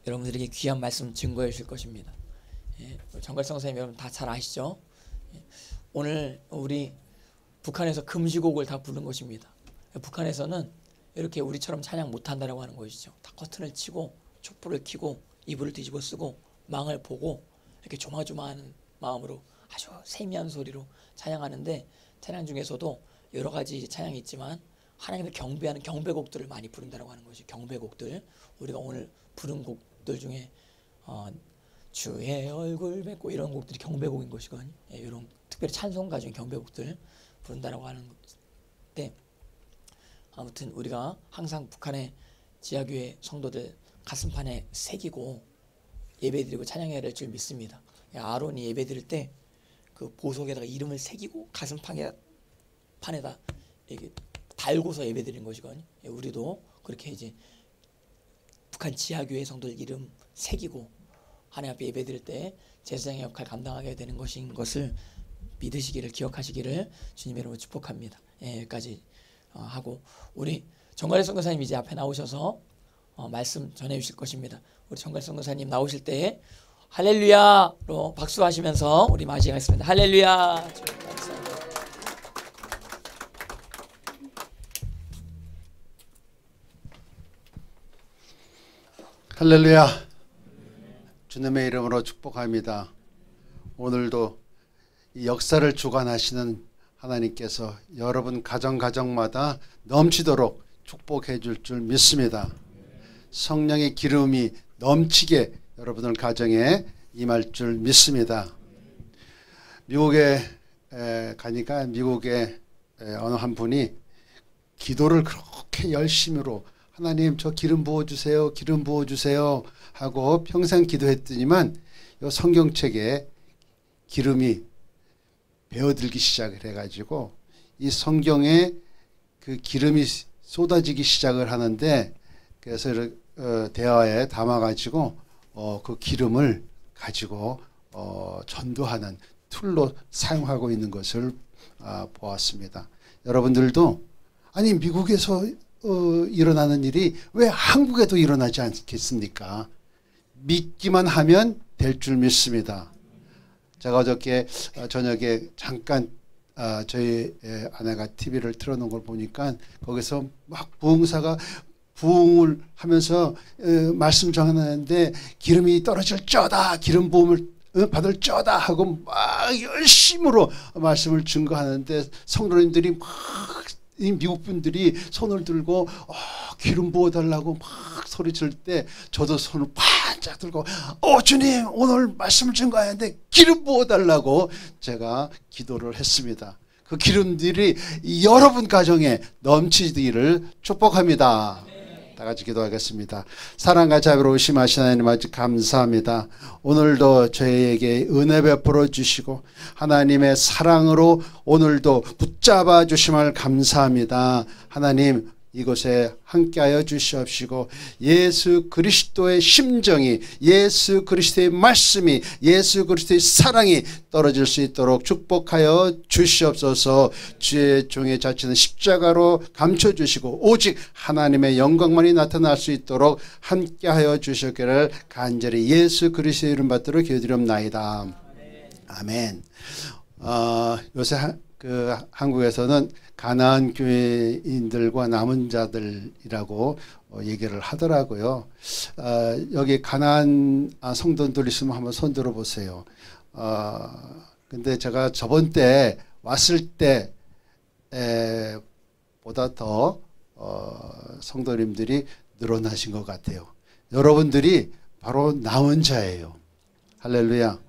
여러분들에게 귀한 말씀 증거해 주실 것입니다. 예, 정갈성 선생님 여러분 다 잘 아시죠? 예, 오늘 우리 북한에서 금지곡을 다 부른 것입니다. 북한에서는 이렇게 우리처럼 찬양 못한다라고 하는 것이죠. 다 커튼을 치고 촛불을 켜고 이불을 뒤집어 쓰고 망을 보고 이렇게 조마조마하는 마음으로 아주 세미한 소리로 찬양하는데, 찬양 중에서도 여러 가지 찬양이 있지만 하나님을 경배하는 경배곡들을 많이 부른다고 하는 것이 경배곡들. 우리가 오늘 부른 곡들 중에 주의 얼굴 뵙고 이런 곡들이 경배곡인 것이거든요. 예, 이런 특별히 찬송가 중에 경배곡들 부른다라고 하는 건데, 아무튼 우리가 항상 북한의 지하교회 성도들 가슴판에 새기고 예배드리고 찬양해야 될 줄 믿습니다. 아론이 예배드릴 때 그 보석에다가 이름을 새기고 가슴판에다 이렇게 달고서 예배드리는 것이거든요. 우리도 그렇게 이제 북한 지하교회 성도들 이름 새기고 하나님 앞에 예배드릴 때 제사장의 역할 감당하게 되는 것인 것을 믿으시기를, 기억하시기를 주님의 이름으로 축복합니다. 예, 여기까지 하고 우리 정갈의 선교사님 이제 앞에 나오셔서 말씀 전해 주실 것입니다. 우리 정갈의 선교사님 나오실 때 할렐루야로 박수하시면서 우리 맞이하겠습니다. 할렐루야. 할렐루야. 주님의 이름으로 축복합니다. 오늘도 이 역사를 주관하시는 하나님께서 여러분 가정마다 넘치도록 축복해 줄 믿습니다. 성령의 기름이 넘치게 여러분들 가정에 임할 줄 믿습니다. 미국에 가니까 미국의 어느 한 분이 기도를 그렇게 열심히로 하나님 저 기름 부어주세요, 기름 부어주세요 하고 평생 기도했더니만 이 성경책에 기름이 배어들기 시작을 해가지고 이 성경에 그 기름이 쏟아지기 시작을 하는데, 그래서 대화에 담아가지고 그 기름을 가지고 전도하는 툴로 사용하고 있는 것을 보았습니다. 여러분들도 아니 미국에서 일어나는 일이 왜 한국에도 일어나지 않겠습니까? 믿기만 하면 될 줄 믿습니다. 제가 어저께 저녁에 잠깐 저희 아내가 TV를 틀어놓은 걸 보니까 거기서 막 부흥사가 부흥을 하면서 말씀 전하는데 기름이 떨어질 쩌다, 기름 부음을 받을 쩌다 하고 막 열심으로 말씀을 증거하는데 성도님들이 막 이 미국 분들이 손을 들고 기름 부어달라고 막 소리칠 때 저도 손을 반짝 들고 주님 오늘 말씀을 증거하는데 기름 부어달라고 제가 기도를 했습니다. 그 기름들이 여러분 가정에 넘치기를 축복합니다. 다 같이 기도하겠습니다. 사랑과 자비로우심 하신 하나님 아버지 감사합니다. 오늘도 저희에게 은혜 베풀어 주시고 하나님의 사랑으로 오늘도 붙잡아 주심을 감사합니다. 하나님 이곳에 함께하여 주시옵시고 예수 그리스도의 심정이, 예수 그리스도의 말씀이, 예수 그리스도의 사랑이 떨어질 수 있도록 축복하여 주시옵소서. 주의 종의 자치는 십자가로 감춰주시고 오직 하나님의 영광만이 나타날 수 있도록 함께하여 주시기를 간절히 예수 그리스도의 이름 받들어 기도드리옵나이다. 아멘. 요새 한국에서는 가나안 교회인들과 남은 자들이라고 얘기를 하더라고요. 여기 가나안 성도들 있으면 한번 손 들어보세요. 근데 제가 저번 때 왔을 때 보다 더 성도님들이 늘어나신 것 같아요. 여러분들이 바로 남은 자예요. 할렐루야.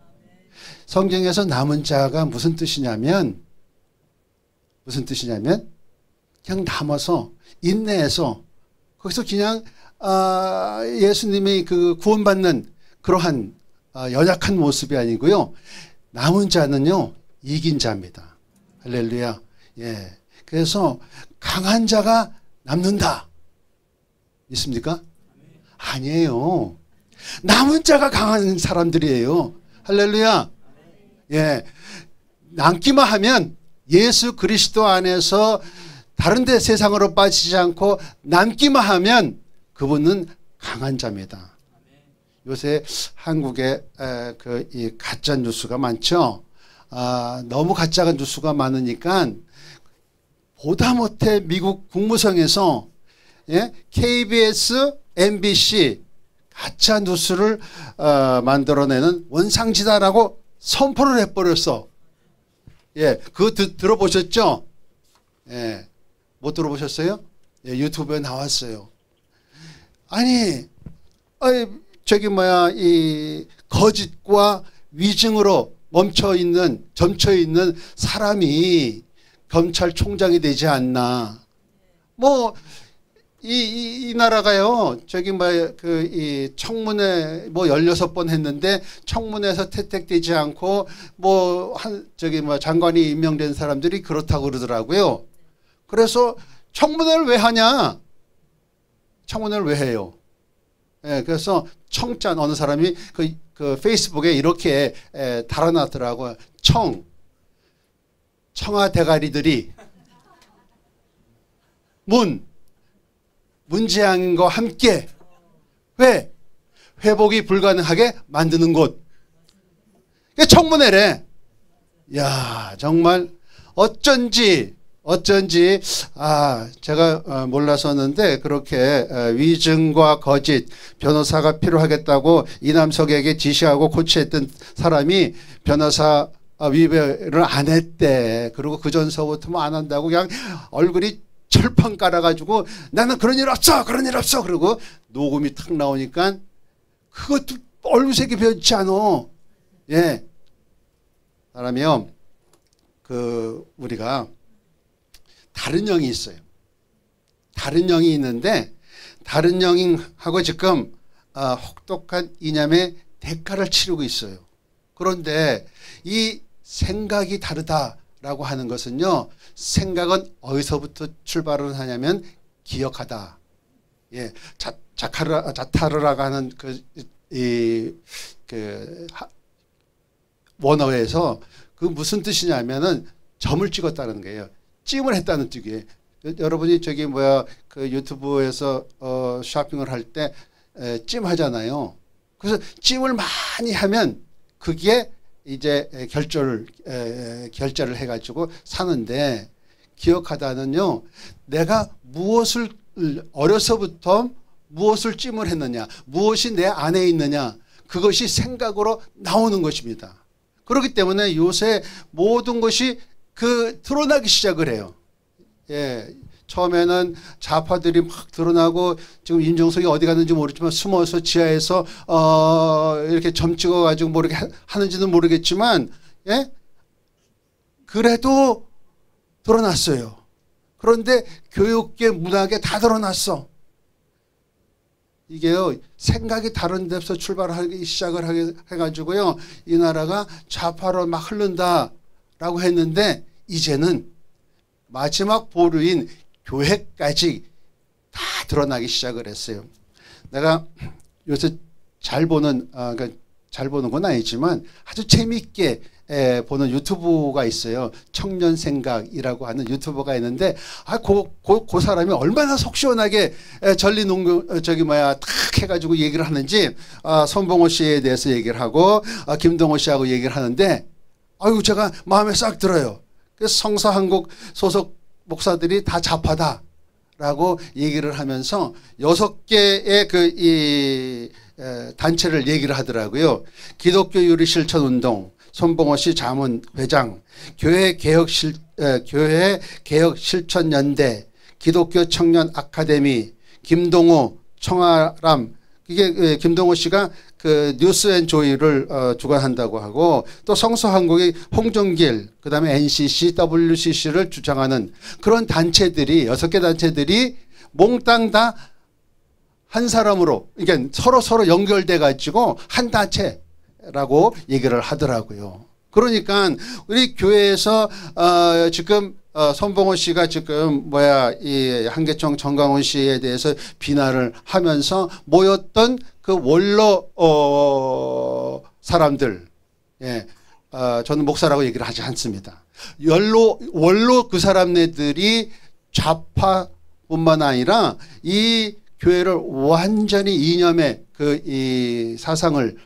성경에서 남은 자가 무슨 뜻이냐면 그냥 남아서 인내해서 거기서 그냥 예수님의 그 구원받는 그러한 연약한 모습이 아니고요. 남은 자는요 이긴 자입니다. 할렐루야. 예. 그래서 강한 자가 남는다. 믿습니까? 아니에요. 남은 자가 강한 사람들이에요. 할렐루야. 예. 남기만 하면 예수 그리스도 안에서 다른 데 세상으로 빠지지 않고 남기만 하면 그분은 강한 자입니다. 요새 한국에 그 이 가짜 뉴스가 많죠. 너무 가짜 뉴스가 많으니까 보다 못해 미국 국무성에서 KBS, MBC 가짜 뉴스를 만들어내는 원상지다라고 선포를 해버렸어. 그거 들어보셨죠? 못 들어보셨어요? 유튜브에 나왔어요. 아니 이 거짓과 위증으로 점쳐 있는 사람이 검찰총장이 되지 않나. 이 나라가요, 이 청문회 16번 했는데 청문회에서 채택되지 않고 장관이 임명된 사람들이 그렇다고 그러더라고요. 그래서 청문회를 왜 하냐? 청문회를 왜 해요? 그래서 청짠 어느 사람이 그 페이스북에 이렇게 달아놨더라고요. 청와 대가리들이 문재앙과 함께 왜 회복이 불가능하게 만드는 곳. 청문회래. 야, 정말 어쩐지 제가 몰랐었는데 그렇게 위증과 거짓 변호사가 필요하겠다고 이남석에게 지시하고 코치했던 사람이 변호사 위배를 안 했대. 그리고 그 전서부터 안 한다고 그냥 얼굴이 철판 깔아가지고 나는 그런 일 없어 그러고 녹음이 탁 나오니까 그것도 얼굴색이 변치 않아. 사람이요, 우리가 다른 영이 있어요. 다른 영이 있는데 다른 영하고 지금 혹독한 이념의 대가를 치르고 있어요. 그런데 이 생각이 다르다라고 하는 것은요, 생각은 어디서부터 출발을 하냐면 기억하다. 자타르라고 하는 원어에서 그 무슨 뜻이냐면은 점을 찍었다는 거예요. 찜을 했다는 뜻이에요. 여러분이 그 유튜브에서 쇼핑을 할 때 찜하잖아요. 그래서 찜을 많이 하면 그게 이제 결제를 해가지고 사는데, 기억하다는요, 내가 어려서부터 무엇을 찜을 했느냐, 무엇이 내 안에 있느냐, 그것이 생각으로 나오는 것입니다. 그렇기 때문에 요새 모든 것이 드러나기 시작을 해요. 처음에는 좌파들이 막 드러나고 지금 임종석이 어디 갔는지 모르지만 숨어서 지하에서 이렇게 점 찍어가지고 뭐 이렇게 하는지는 모르겠지만, 그래도 드러났어요. 그런데 교육계, 문학에 다 드러났어. 이게요, 생각이 다른 데서 출발하기 시작을 해가지고요, 이 나라가 좌파로 막 흐른다라고 했는데 이제는 마지막 보루인 교회까지 다 드러나기 시작을 했어요. 내가 요새 잘 보는 건 아니지만 아주 재미있게 보는 유튜브가 있어요. 청년생각이라고 하는 유튜버가 있는데, 그 사람이 얼마나 속 시원하게 탁 해가지고 얘기를 하는지, 손봉호 씨에 대해서 얘기를 하고, 김동호 씨하고 얘기를 하는데, 제가 마음에 싹 들어요. 그래서 성서한국 소속 목사들이 다 좌파다라고 얘기를 하면서 6개의 단체를 얘기를 하더라고요. 기독교 유리 실천 운동, 손봉호 씨 자문 회장, 교회 개혁 실천 연대, 기독교 청년 아카데미, 김동호 청아람. 이게 김동호 씨가 그 뉴스앤조이를 주관한다고 하고, 또 성서한국의 홍정길, 그다음에 NCC, WCC를 주장하는 그런 단체들이 6개 단체들이 몽땅 다 한 사람으로, 그러니까 서로 연결돼 가지고 한 단체라고 얘기를 하더라고요. 그러니까 우리 교회에서 지금 손봉호 씨가 지금 이 한계총 정강훈 씨에 대해서 비난을 하면서 모였던 그 원로 사람들, 저는 목사라고 얘기를 하지 않습니다. 원로 그 사람네들이 좌파뿐만 아니라 이 교회를 완전히 이념의 이 사상을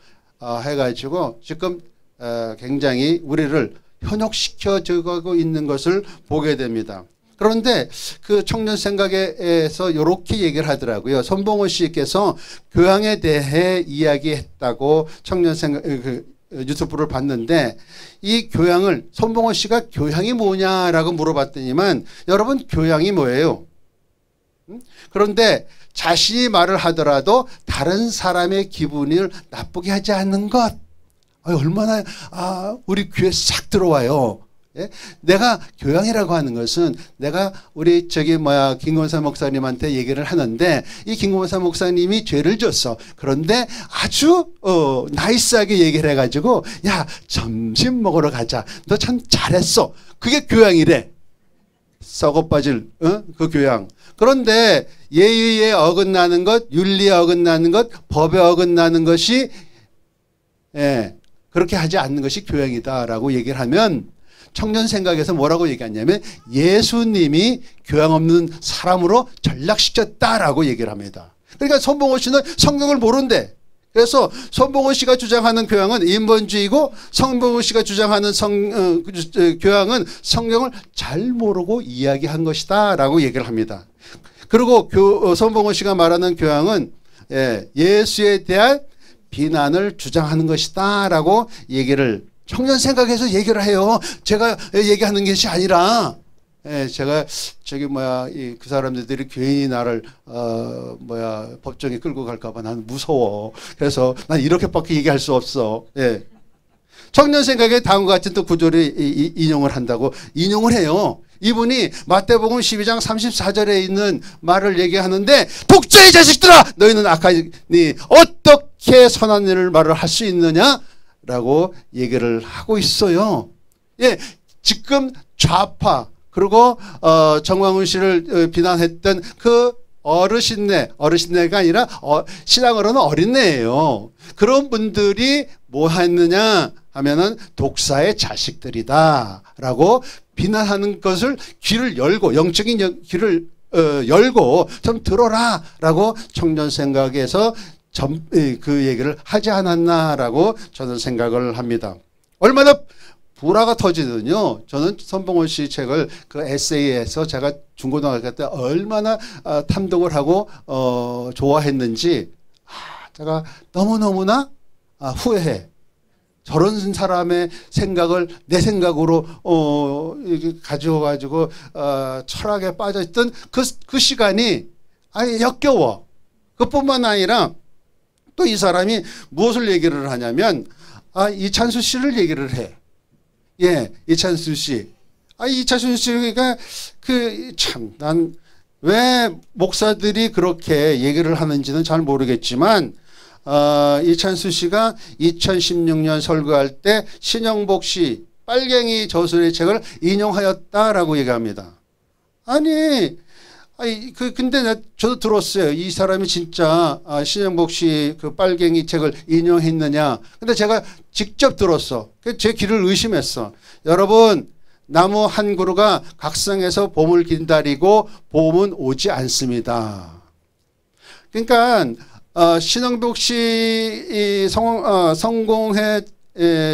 해가지고 지금 굉장히 우리를 현혹시켜주고 있는 것을 보게 됩니다. 그런데 그 청년 생각에서 이렇게 얘기를 하더라고요. 손봉호 씨께서 교양에 대해 이야기했다고 청년 생각 유튜브를 봤는데, 이 교양을 손봉호 씨가 교양이 뭐냐라고 물어봤더니만, 여러분 교양이 뭐예요? 그런데 자신이 말을 하더라도 다른 사람의 기분을 나쁘게 하지 않는 것. 얼마나 우리 귀에 싹 들어와요. 예? 내가 교양이라고 하는 것은 내가 우리 김건사 목사님한테 얘기를 하는데, 이 김건사 목사님이 죄를 졌어. 그런데 아주 나이스하게 얘기를 해가지고, 야 점심 먹으러 가자. 너 참 잘했어. 그게 교양이래. 썩어 빠질 그 교양. 그런데 예의에 어긋나는 것, 윤리에 어긋나는 것, 법에 어긋나는 것이 그렇게 하지 않는 것이 교양이다라고 얘기를 하면, 청년 생각에서 뭐라고 얘기하냐면 예수님이 교양 없는 사람으로 전락시켰다라고 얘기를 합니다. 그러니까 손봉호 씨는 성경을 모른대. 그래서 손봉호 씨가 주장하는 교양은 인본주의고, 손봉호 씨가 주장하는 교양은 성경을 잘 모르고 이야기한 것이다 라고 얘기를 합니다. 그리고 손봉호 씨가 말하는 교양은 예수에 대한 비난을 주장하는 것이다 라고 얘기를, 청년 생각에서 얘기를 해요. 제가 얘기하는 것이 아니라, 제가 그 사람들이 괜히 나를 법정에 끌고 갈까봐 난 무서워. 그래서 난 이렇게밖에 얘기할 수 없어. 청년 생각에 다음과 같은 또 구절을 인용을 한다고 인용을 해요. 이분이 마태복음 12장 34절에 있는 말을 얘기하는데, 독자의 자식들아, 너희는 악하니 어떻게 선한 일을 말을 할 수 있느냐? 라고 얘기를 하고 있어요. 지금 좌파, 그리고 정광훈 씨를 비난했던 그 어르신네가 아니라 신앙으로는 어린애예요. 그런 분들이 뭐 했느냐 하면은 독사의 자식들이다 라고 비난하는 것을 귀를 열고, 영적인 귀를 열고 좀 들어라 라고 청년 생각에서 그 얘기를 하지 않았나라고 저는 생각을 합니다. 얼마나 불화가 터지더니요. 저는 손봉호 씨 책을 그 에세이에서 제가 중고등학교 때 얼마나 탐독을 하고 좋아했는지 제가 너무너무나 후회해. 저런 사람의 생각을 내 생각으로 가지고 철학에 빠져있던 그 시간이 역겨워. 그뿐만 아니라 또 이 사람이 무엇을 얘기를 하냐면 이찬수 씨를 얘기를 해. 이찬수 씨. 이찬수 씨가 난 왜 목사들이 그렇게 얘기를 하는지는 잘 모르겠지만, 이찬수 씨가 2016년 설교할 때 신영복 씨 빨갱이 저술의 책을 인용하였다라고 얘기합니다. 근데 저도 들었어요. 이 사람이 진짜 신영복 씨 그 빨갱이 책을 인용했느냐. 근데 제가 직접 들었어. 제 귀를 의심했어. 여러분, 나무 한 그루가 각성해서 봄을 기다리고 봄은 오지 않습니다. 그러니까 신영복 씨 성공회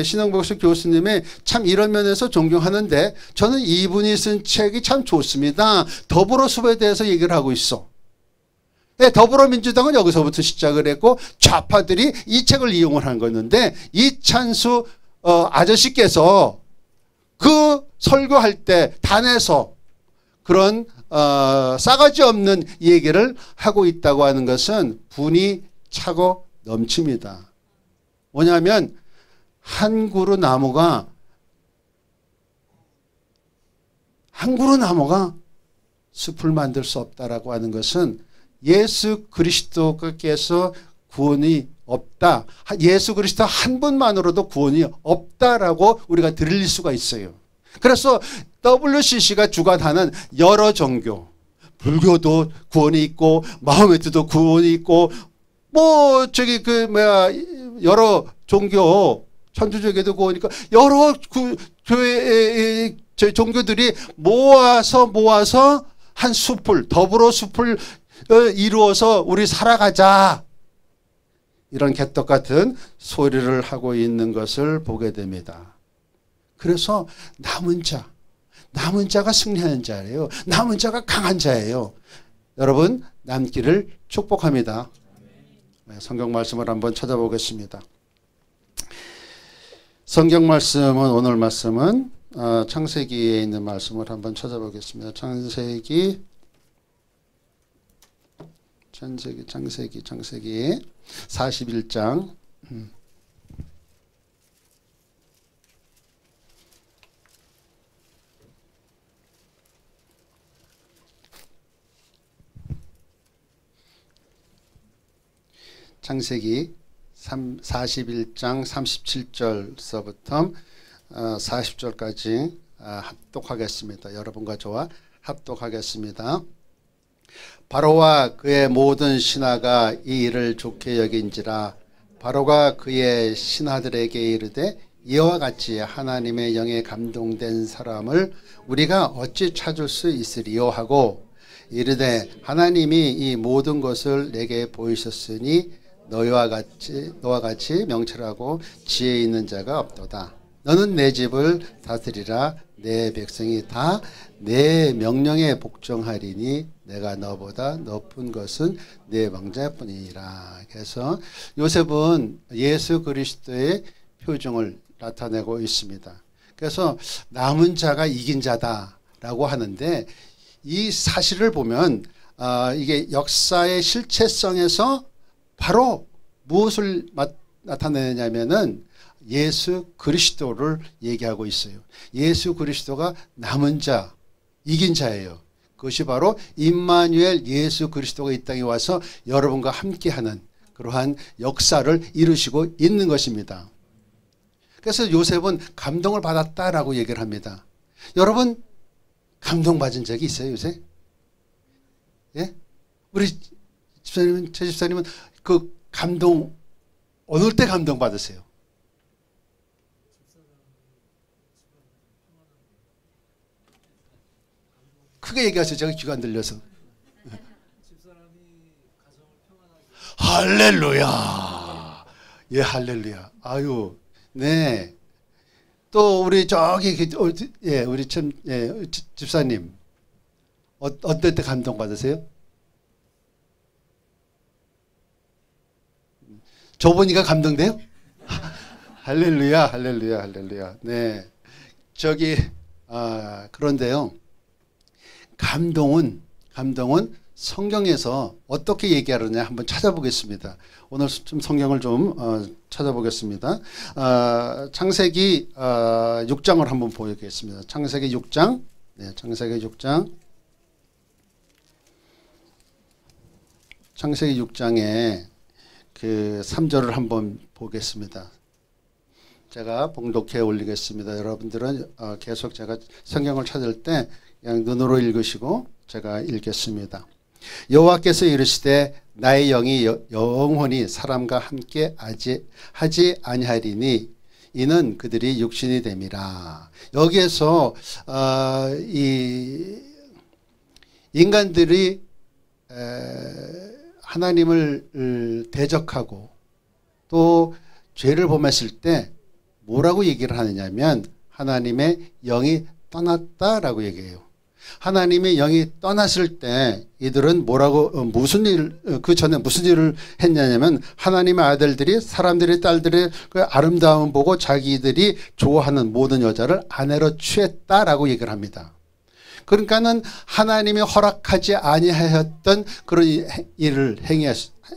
신영복 씨 교수님의 참 이런 면에서 존경하는데, 저는 이분이 쓴 책이 참 좋습니다. 더불어숲에 대해서 얘기를 하고 있어. 더불어민주당은 여기서부터 시작을 했고 좌파들이 이 책을 이용을 한 거였는데, 이찬수 아저씨께서 그 설교할 때 단에서 그런 싸가지 없는 얘기를 하고 있다고 하는 것은 분이 차고 넘칩니다. 뭐냐면 한 그루 나무가 숲을 만들 수 없다라고 하는 것은 예수 그리스도께서 구원이 없다. 예수 그리스도 한 분만으로도 구원이 없다라고 우리가 들릴 수가 있어요. 그래서 WCC가 주관하는 여러 종교, 불교도 구원이 있고 마호메트도 구원이 있고 여러 종교, 천주교계도 구원이 있고 여러 교회 종교들이 모아서 한 숲을, 더불어 숲을 이루어서 우리 살아가자. 이런 개떡 같은 소리를 하고 있는 것을 보게 됩니다. 그래서 남은 자가 승리하는 자예요. 남은 자가 강한 자예요. 여러분 남기를 축복합니다. 성경 말씀을 한번 찾아보겠습니다. 성경 말씀은 오늘 말씀은 창세기에 있는 말씀을 한번 찾아보겠습니다. 창세기 41장 창세기 41장 37절서부터 40절까지 합독하겠습니다. 여러분과 저와 합독하겠습니다. 바로와 그의 모든 신하가 이 일을 좋게 여긴지라. 바로가 그의 신하들에게 이르되 이와 같이 하나님의 영에 감동된 사람을 우리가 어찌 찾을 수 있으리요 하고 이르되 하나님이 이 모든 것을 내게 보이셨으니 너와 같이 명철하고 지혜 있는 자가 없도다. 너는 내 집을 다스리라. 내 백성이 다 내 명령에 복종하리니 내가 너보다 높은 것은 내 왕자뿐이니라. 그래서 요셉은 예수 그리스도의 표정을 나타내고 있습니다. 그래서 남은 자가 이긴 자다라고 하는데 이 사실을 보면 이게 역사의 실체성에서 바로 무엇을 나타내냐면은 예수 그리스도를 얘기하고 있어요. 예수 그리스도가 남은 자, 이긴 자예요. 그것이 바로 임마누엘 예수 그리스도가 이 땅에 와서 여러분과 함께하는 그러한 역사를 이루시고 있는 것입니다. 그래서 요셉은 감동을 받았다라고 얘기를 합니다. 여러분 감동받은 적이 있어요 요새? 예? 우리 집사님은, 제 집사님은 그 감동 어느 때 감동 받으세요? 크게 얘기하세요. 제가 귀가 안 들려서. 할렐루야. 예, 할렐루야. 아유, 네. 또 우리 저기 예, 우리 참 집사님 어떨 때 감동 받으세요? 저 보니까 감동돼요? 할렐루야, 할렐루야, 할렐루야. 네. 저기 그런데요. 감동은 성경에서 어떻게 얘기하느냐 한번 찾아보겠습니다. 오늘 좀 성경을 좀 찾아보겠습니다. 창세기 6장을 한번 보겠습니다. 창세기 6장. 네, 창세기 6장. 창세기 6장에 그 3절을 한번 보겠습니다. 제가 봉독해 올리겠습니다. 여러분들은 계속 제가 성경을 찾을 때 그냥 눈으로 읽으시고 제가 읽겠습니다. 여호와께서 이르시되 나의 영이 영원히 사람과 함께 하지 아니하리니 이는 그들이 육신이 됨이라. 여기에서 이 인간들이 하나님을 대적하고 또 죄를 범했을 때 뭐라고 얘기를 하느냐면 하나님의 영이 떠났다라고 얘기해요. 하나님의 영이 떠났을 때 이들은 뭐라고 그 전에 무슨 일을 했냐면 하나님의 아들들이 사람들의 딸들의 그 아름다움 보고 자기들이 좋아하는 모든 여자를 아내로 취했다라고 얘기를 합니다. 그러니까는 하나님이 허락하지 아니하였던 그런 일을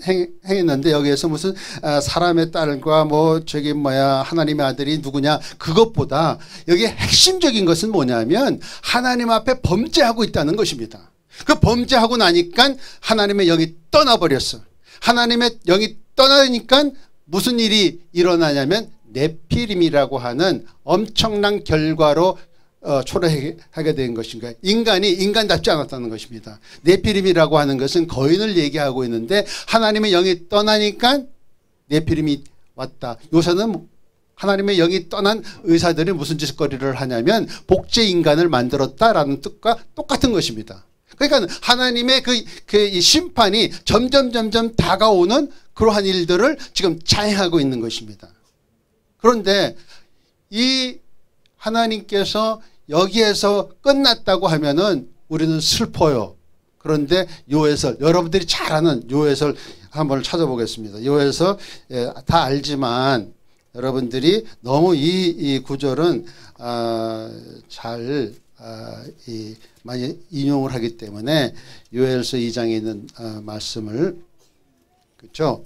행했는데 여기에서 무슨 사람의 딸과 하나님의 아들이 누구냐 그것보다 여기 핵심적인 것은 뭐냐면 하나님 앞에 범죄하고 있다는 것입니다. 그 범죄하고 나니까 하나님의 영이 떠나버렸어. 하나님의 영이 떠나니까 무슨 일이 일어나냐면 네피림이라고 하는 엄청난 결과로 초래하게 된 것인가. 인간이 인간답지 않았다는 것입니다. 네피림이라고 하는 것은 거인을 얘기하고 있는데 하나님의 영이 떠나니까 네피림이 왔다. 요새는 하나님의 영이 떠난 의사들이 무슨 짓거리를 하냐면 복제 인간을 만들었다라는 뜻과 똑같은 것입니다. 그러니까 하나님의 이 심판이 점점 다가오는 그러한 일들을 지금 자행하고 있는 것입니다. 그런데 이 하나님께서 여기에서 끝났다고 하면은 우리는 슬퍼요. 그런데 요에서 여러분들이 잘 아는 요에서 한번 찾아보겠습니다. 요에서 다 알지만 여러분들이 너무 이 구절은 잘 많이 인용을 하기 때문에 요엘서 2장에 있는 말씀을 그렇죠?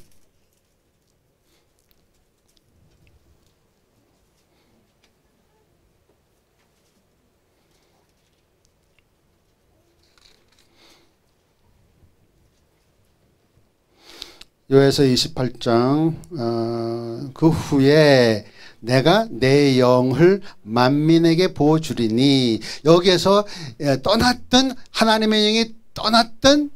요에서 28장 그 후에 내가 내 영을 만민에게 부어주리니 여기에서 떠났던 하나님의 영이 떠났던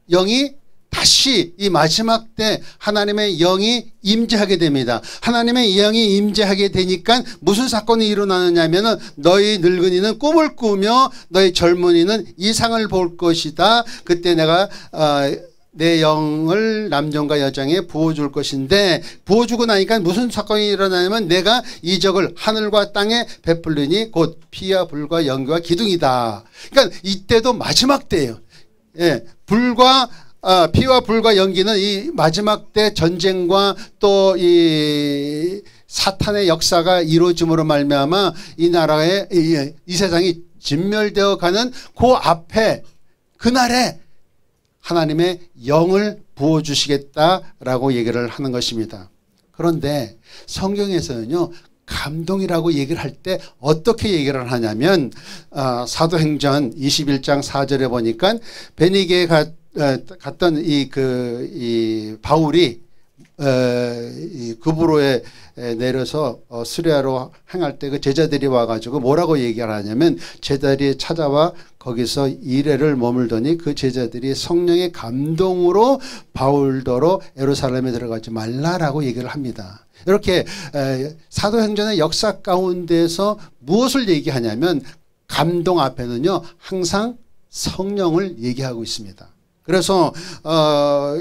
영이 다시 이 마지막 때 하나님의 영이 임재하게 됩니다. 하나님의 영이 임재하게 되니까 무슨 사건이 일어나느냐면은 너희 늙은이는 꿈을 꾸며 너희 젊은이는 이상을 볼 것이다. 그때 내가 내 영을 남종과 여종에 부어줄 것인데 부어주고 나니까 무슨 사건이 일어나냐면 내가 이적을 하늘과 땅에 베풀리니 곧 피와 불과 연기와 기둥이다. 그러니까 이때도 마지막 때예요. 예, 피와 불과 연기는 이 마지막 때 전쟁과 또 이 사탄의 역사가 이루어짐으로 말미암아 이 나라의 이 세상이 진멸되어 가는 그 앞에 그날에 하나님의 영을 부어주시겠다라고 얘기를 하는 것입니다. 그런데 성경에서는요. 감동이라고 얘기를 할 때 어떻게 얘기를 하냐면 사도행전 21장 4절에 보니까 베니게에 갔던 이 바울이 그브로에 내려서 수리아로 행할 때 그 제자들이 와가지고 뭐라고 얘기를 하냐면 제자들이 찾아와 거기서 이래를 머물더니 그 제자들이 성령의 감동으로 바울더러 예루살렘에 들어가지 말라라고 얘기를 합니다. 이렇게 사도행전의 역사 가운데서 무엇을 얘기하냐면 감동 앞에는요 항상 성령을 얘기하고 있습니다. 그래서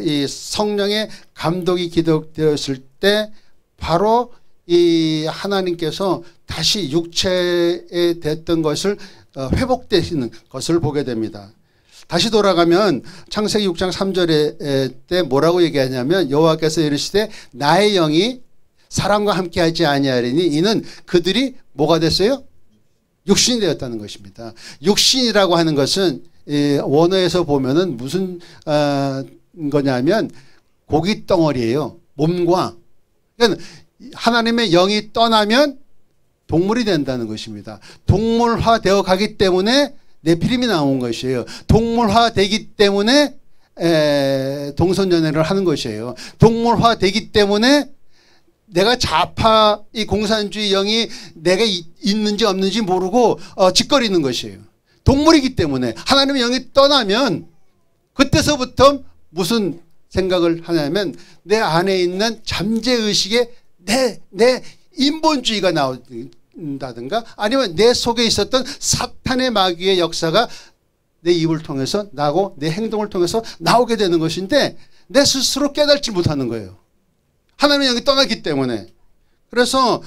이 성령의 감동이 기록되었을 때 바로 이 하나님께서 다시 육체에 됐던 것을 회복되시는 것을 보게 됩니다. 다시 돌아가면 창세기 6장 3절에 때 뭐라고 얘기하냐면 여호와께서 이르시되 나의 영이 사람과 함께하지 아니하리니 이는 그들이 뭐가 됐어요? 육신이 되었다는 것입니다. 육신이라고 하는 것은 원어에서 보면은 무슨 거냐면 고기 덩어리예요. 몸과. 그러니까 하나님의 영이 떠나면 동물이 된다는 것입니다. 동물화 되어 가기 때문에 네피림이 나온 것이에요. 동물화 되기 때문에 동성연애를 하는 것이에요. 동물화 되기 때문에 내가 좌파 이 공산주의 영이 내가 있는지 없는지 모르고 짓거리는 것이에요. 동물이기 때문에 하나님의 영이 떠나면 그때서부터 무슨 생각을 하냐면 내 안에 있는 잠재의식에 내 인본주의가 나온다든가 아니면 내 속에 있었던 사탄의 마귀의 역사가 내 입을 통해서 나고 내 행동을 통해서 나오게 되는 것인데 내 스스로 깨닫지 못하는 거예요. 하나님의 영이 떠나기 때문에. 그래서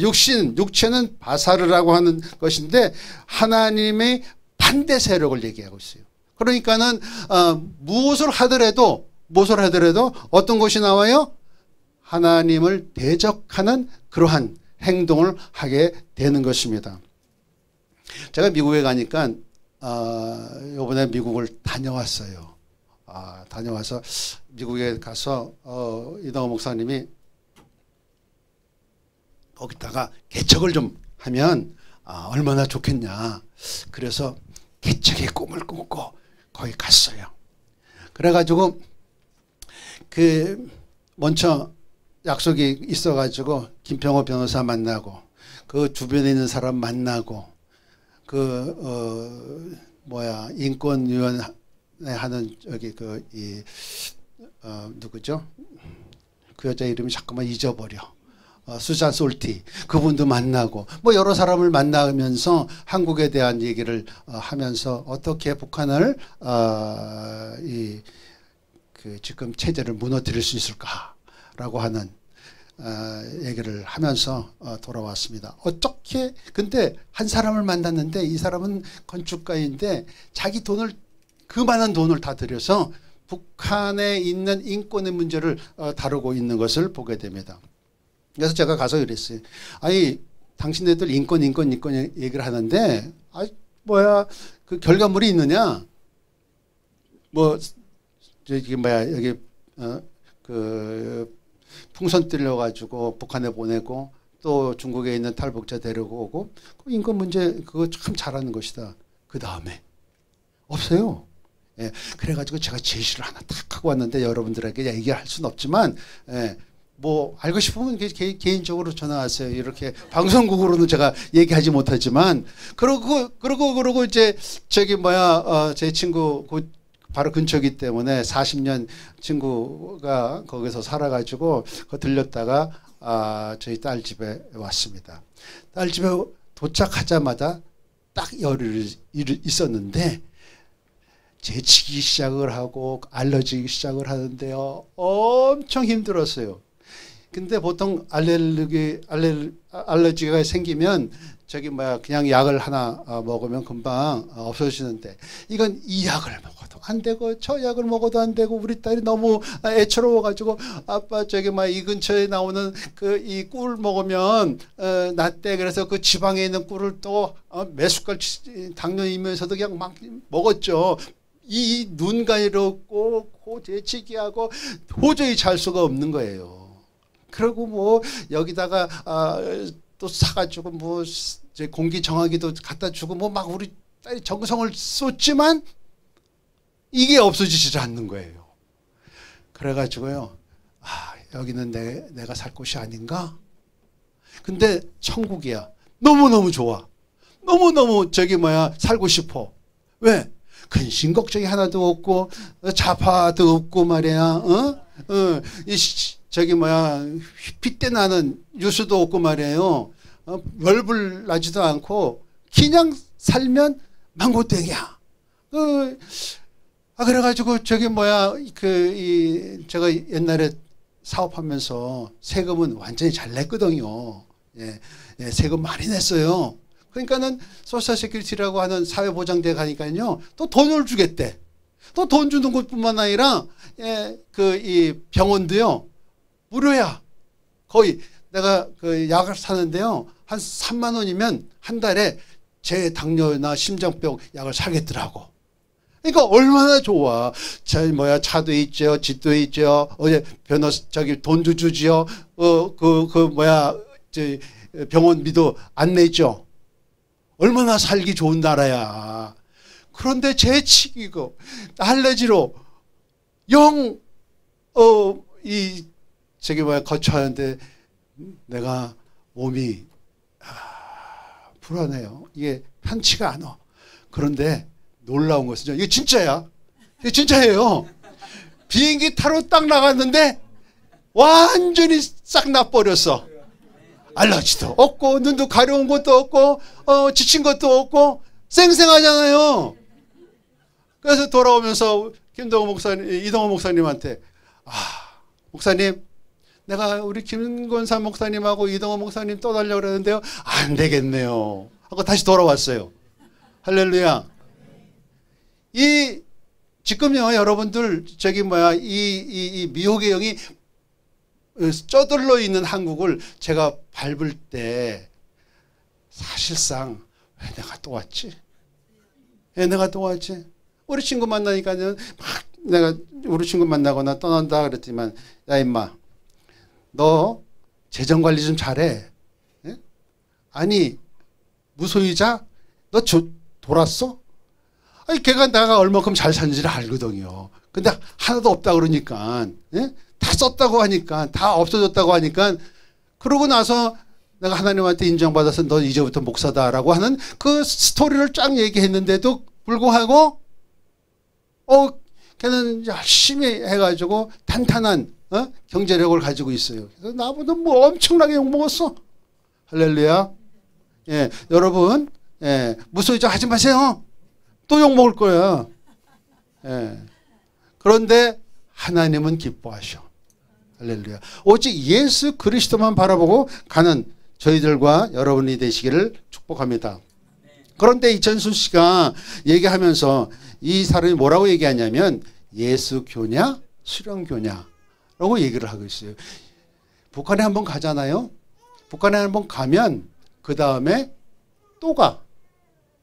육체는 바사르라고 하는 것인데 하나님의 반대 세력을 얘기하고 있어요. 그러니까는 무엇을 하더라도 어떤 것이 나와요? 하나님을 대적하는 그러한 행동을 하게 되는 것입니다. 제가 미국에 가니까 이번에 미국을 다녀왔어요. 다녀와서 미국에 가서 이동호 목사님이 거기다가 개척을 좀 하면 얼마나 좋겠냐. 그래서 개척의 꿈을 꾸고 거기 갔어요. 그래가지고 먼저 약속이 있어가지고 김평호 변호사 만나고 그 주변에 있는 사람 만나고 인권위원회 하는 여기 누구죠? 그 여자 이름이 자꾸만 잊어버려. 수잔 솔티 그분도 만나고 뭐 여러 사람을 만나면서 한국에 대한 얘기를 하면서 어떻게 북한을 그 지금 체제를 무너뜨릴 수 있을까라고 하는 얘기를 하면서 돌아왔습니다. 어떻게 근데 한 사람을 만났는데 이 사람은 건축가인데 자기 돈을 그 많은 돈을 다 들여서 북한에 있는 인권의 문제를 다루고 있는 것을 보게 됩니다. 그래서 제가 가서 이랬어요. 아니 당신네들 인권 얘기를 하는데 뭐야 그 결과물이 있느냐? 뭐 저기 뭐야 여기 그 풍선 뜰려가지고 북한에 보내고 또 중국에 있는 탈북자 데리고 오고 인권 문제 그거 참 잘하는 것이다. 그 다음에 없어요. 예, 그래가지고 제가 제시를 하나 탁 하고 왔는데 여러분들에게 얘기할 수는 없지만 뭐 알고 싶으면 개인적으로 전화하세요. 이렇게 방송국으로는 제가 얘기하지 못하지만 그러고 이제 저기 뭐야 제 친구 바로 근처이기 때문에 40년 친구가 거기서 살아가지고 들렸다가 저희 딸 집에 왔습니다. 딸 집에 도착하자마자 딱 열흘 있었는데 재치기 시작을 하고 알러지 시작을 하는데요. 엄청 힘들었어요. 근데 보통 알러지가 생기면 저기 뭐야 그냥 약을 하나 먹으면 금방 없어지는데 이건 이 약을 먹어도 안 되고 저 약을 먹어도 안 되고 우리 딸이 너무 애처로워가지고 아빠 저기 막 이 근처에 나오는 그 이 꿀 먹으면 낫대. 그래서 그 지방에 있는 꿀을 또 몇 숟갈 당뇨이면서도 그냥 막 먹었죠. 이 눈 가리럽고 코 재치기하고 도저히 잘 수가 없는 거예요. 그리고 뭐 여기다가 또 사가지고 뭐 이제 공기 정화기도 갖다 주고 뭐 막 우리 딸이 정성을 쏟지만 이게 없어지지 않는 거예요. 그래가지고요. 여기는 내가 살 곳이 아닌가? 근데 천국이야. 너무너무 좋아. 너무너무 저기 뭐야 살고 싶어. 왜? 근심 걱정이 하나도 없고 자파도 없고 말이야. 저기 뭐야 핏대 나는 뉴스도 없고 말이에요. 열불 나지도 않고 그냥 살면 망고땡이야. 그래가지고 저기 뭐야 제가 옛날에 사업하면서 세금은 완전히 잘 냈거든요. 예, 세금 많이 냈어요. 그러니까는 소셜 세큐리티라고 하는 사회보장대 가니까요. 또 돈을 주겠대. 또 돈 주는 것뿐만 아니라 이 병원도요. 무료야. 거의 내가 그 약을 사는데요. 한 3만 원이면 한 달에 제 당뇨나 심장병 약을 사겠더라고. 그러니까 얼마나 좋아. 차도 있죠. 집도 있죠. 저기 돈도 주지요. 병원비도 안 내죠. 얼마나 살기 좋은 나라야. 그런데 재치기고 알레지로 거쳐하는데 내가 몸이 불안해요. 이게 편치가 않아. 그런데 놀라운 것은 이게 진짜야. 이게 진짜예요. 비행기 타러 딱 나갔는데 완전히 싹 나버렸어. 알러지도 없고 눈도 가려운 것도 없고 지친 것도 없고 쌩쌩하잖아요. 그래서 돌아오면서 이동호 목사님한테 목사님 내가 우리 김건삼 목사님하고 이동호 목사님 떠나려고 그러는데요. 안 되겠네요. 하고 다시 돌아왔어요. 할렐루야. 지금요 여러분들 저기 뭐야 이 미혹의 영이 쩌들러 있는 한국을 제가 밟을 때 사실상 왜 내가 또 왔지? 왜 내가 또 왔지? 우리 친구 만나니까는 내가 우리 친구 만나거나 떠난다 그랬지만 야 임마 너 재정관리 좀 잘해. 예? 아니 무소유자 너 돌았어? 아니 걔가 내가 얼마큼 잘 사는지를 알거든요. 근데 하나도 없다 그러니까 예? 다 썼다고 하니까 다 없어졌다고 하니까 그러고 나서 내가 하나님한테 인정받아서 너 이제부터 목사다라고 하는 그 스토리를 쫙 얘기했는데도 불구하고 걔는 열심히 해가지고 탄탄한 경제력을 가지고 있어요. 그래서 나보다 뭐 엄청나게 욕먹었어. 할렐루야. 예, 여러분, 예, 무소유자 하지 마세요. 또 욕먹을 거야. 예. 그런데 하나님은 기뻐하셔. 할렐루야. 오직 예수 그리스도만 바라보고 가는 저희들과 여러분이 되시기를 축복합니다. 그런데 이천수 씨가 얘기하면서 이 사람이 뭐라고 얘기하냐면 예수교냐 수령교냐라고 얘기를 하고 있어요. 북한에 한번 가잖아요. 북한에 한번 가면 그 다음에 또 가.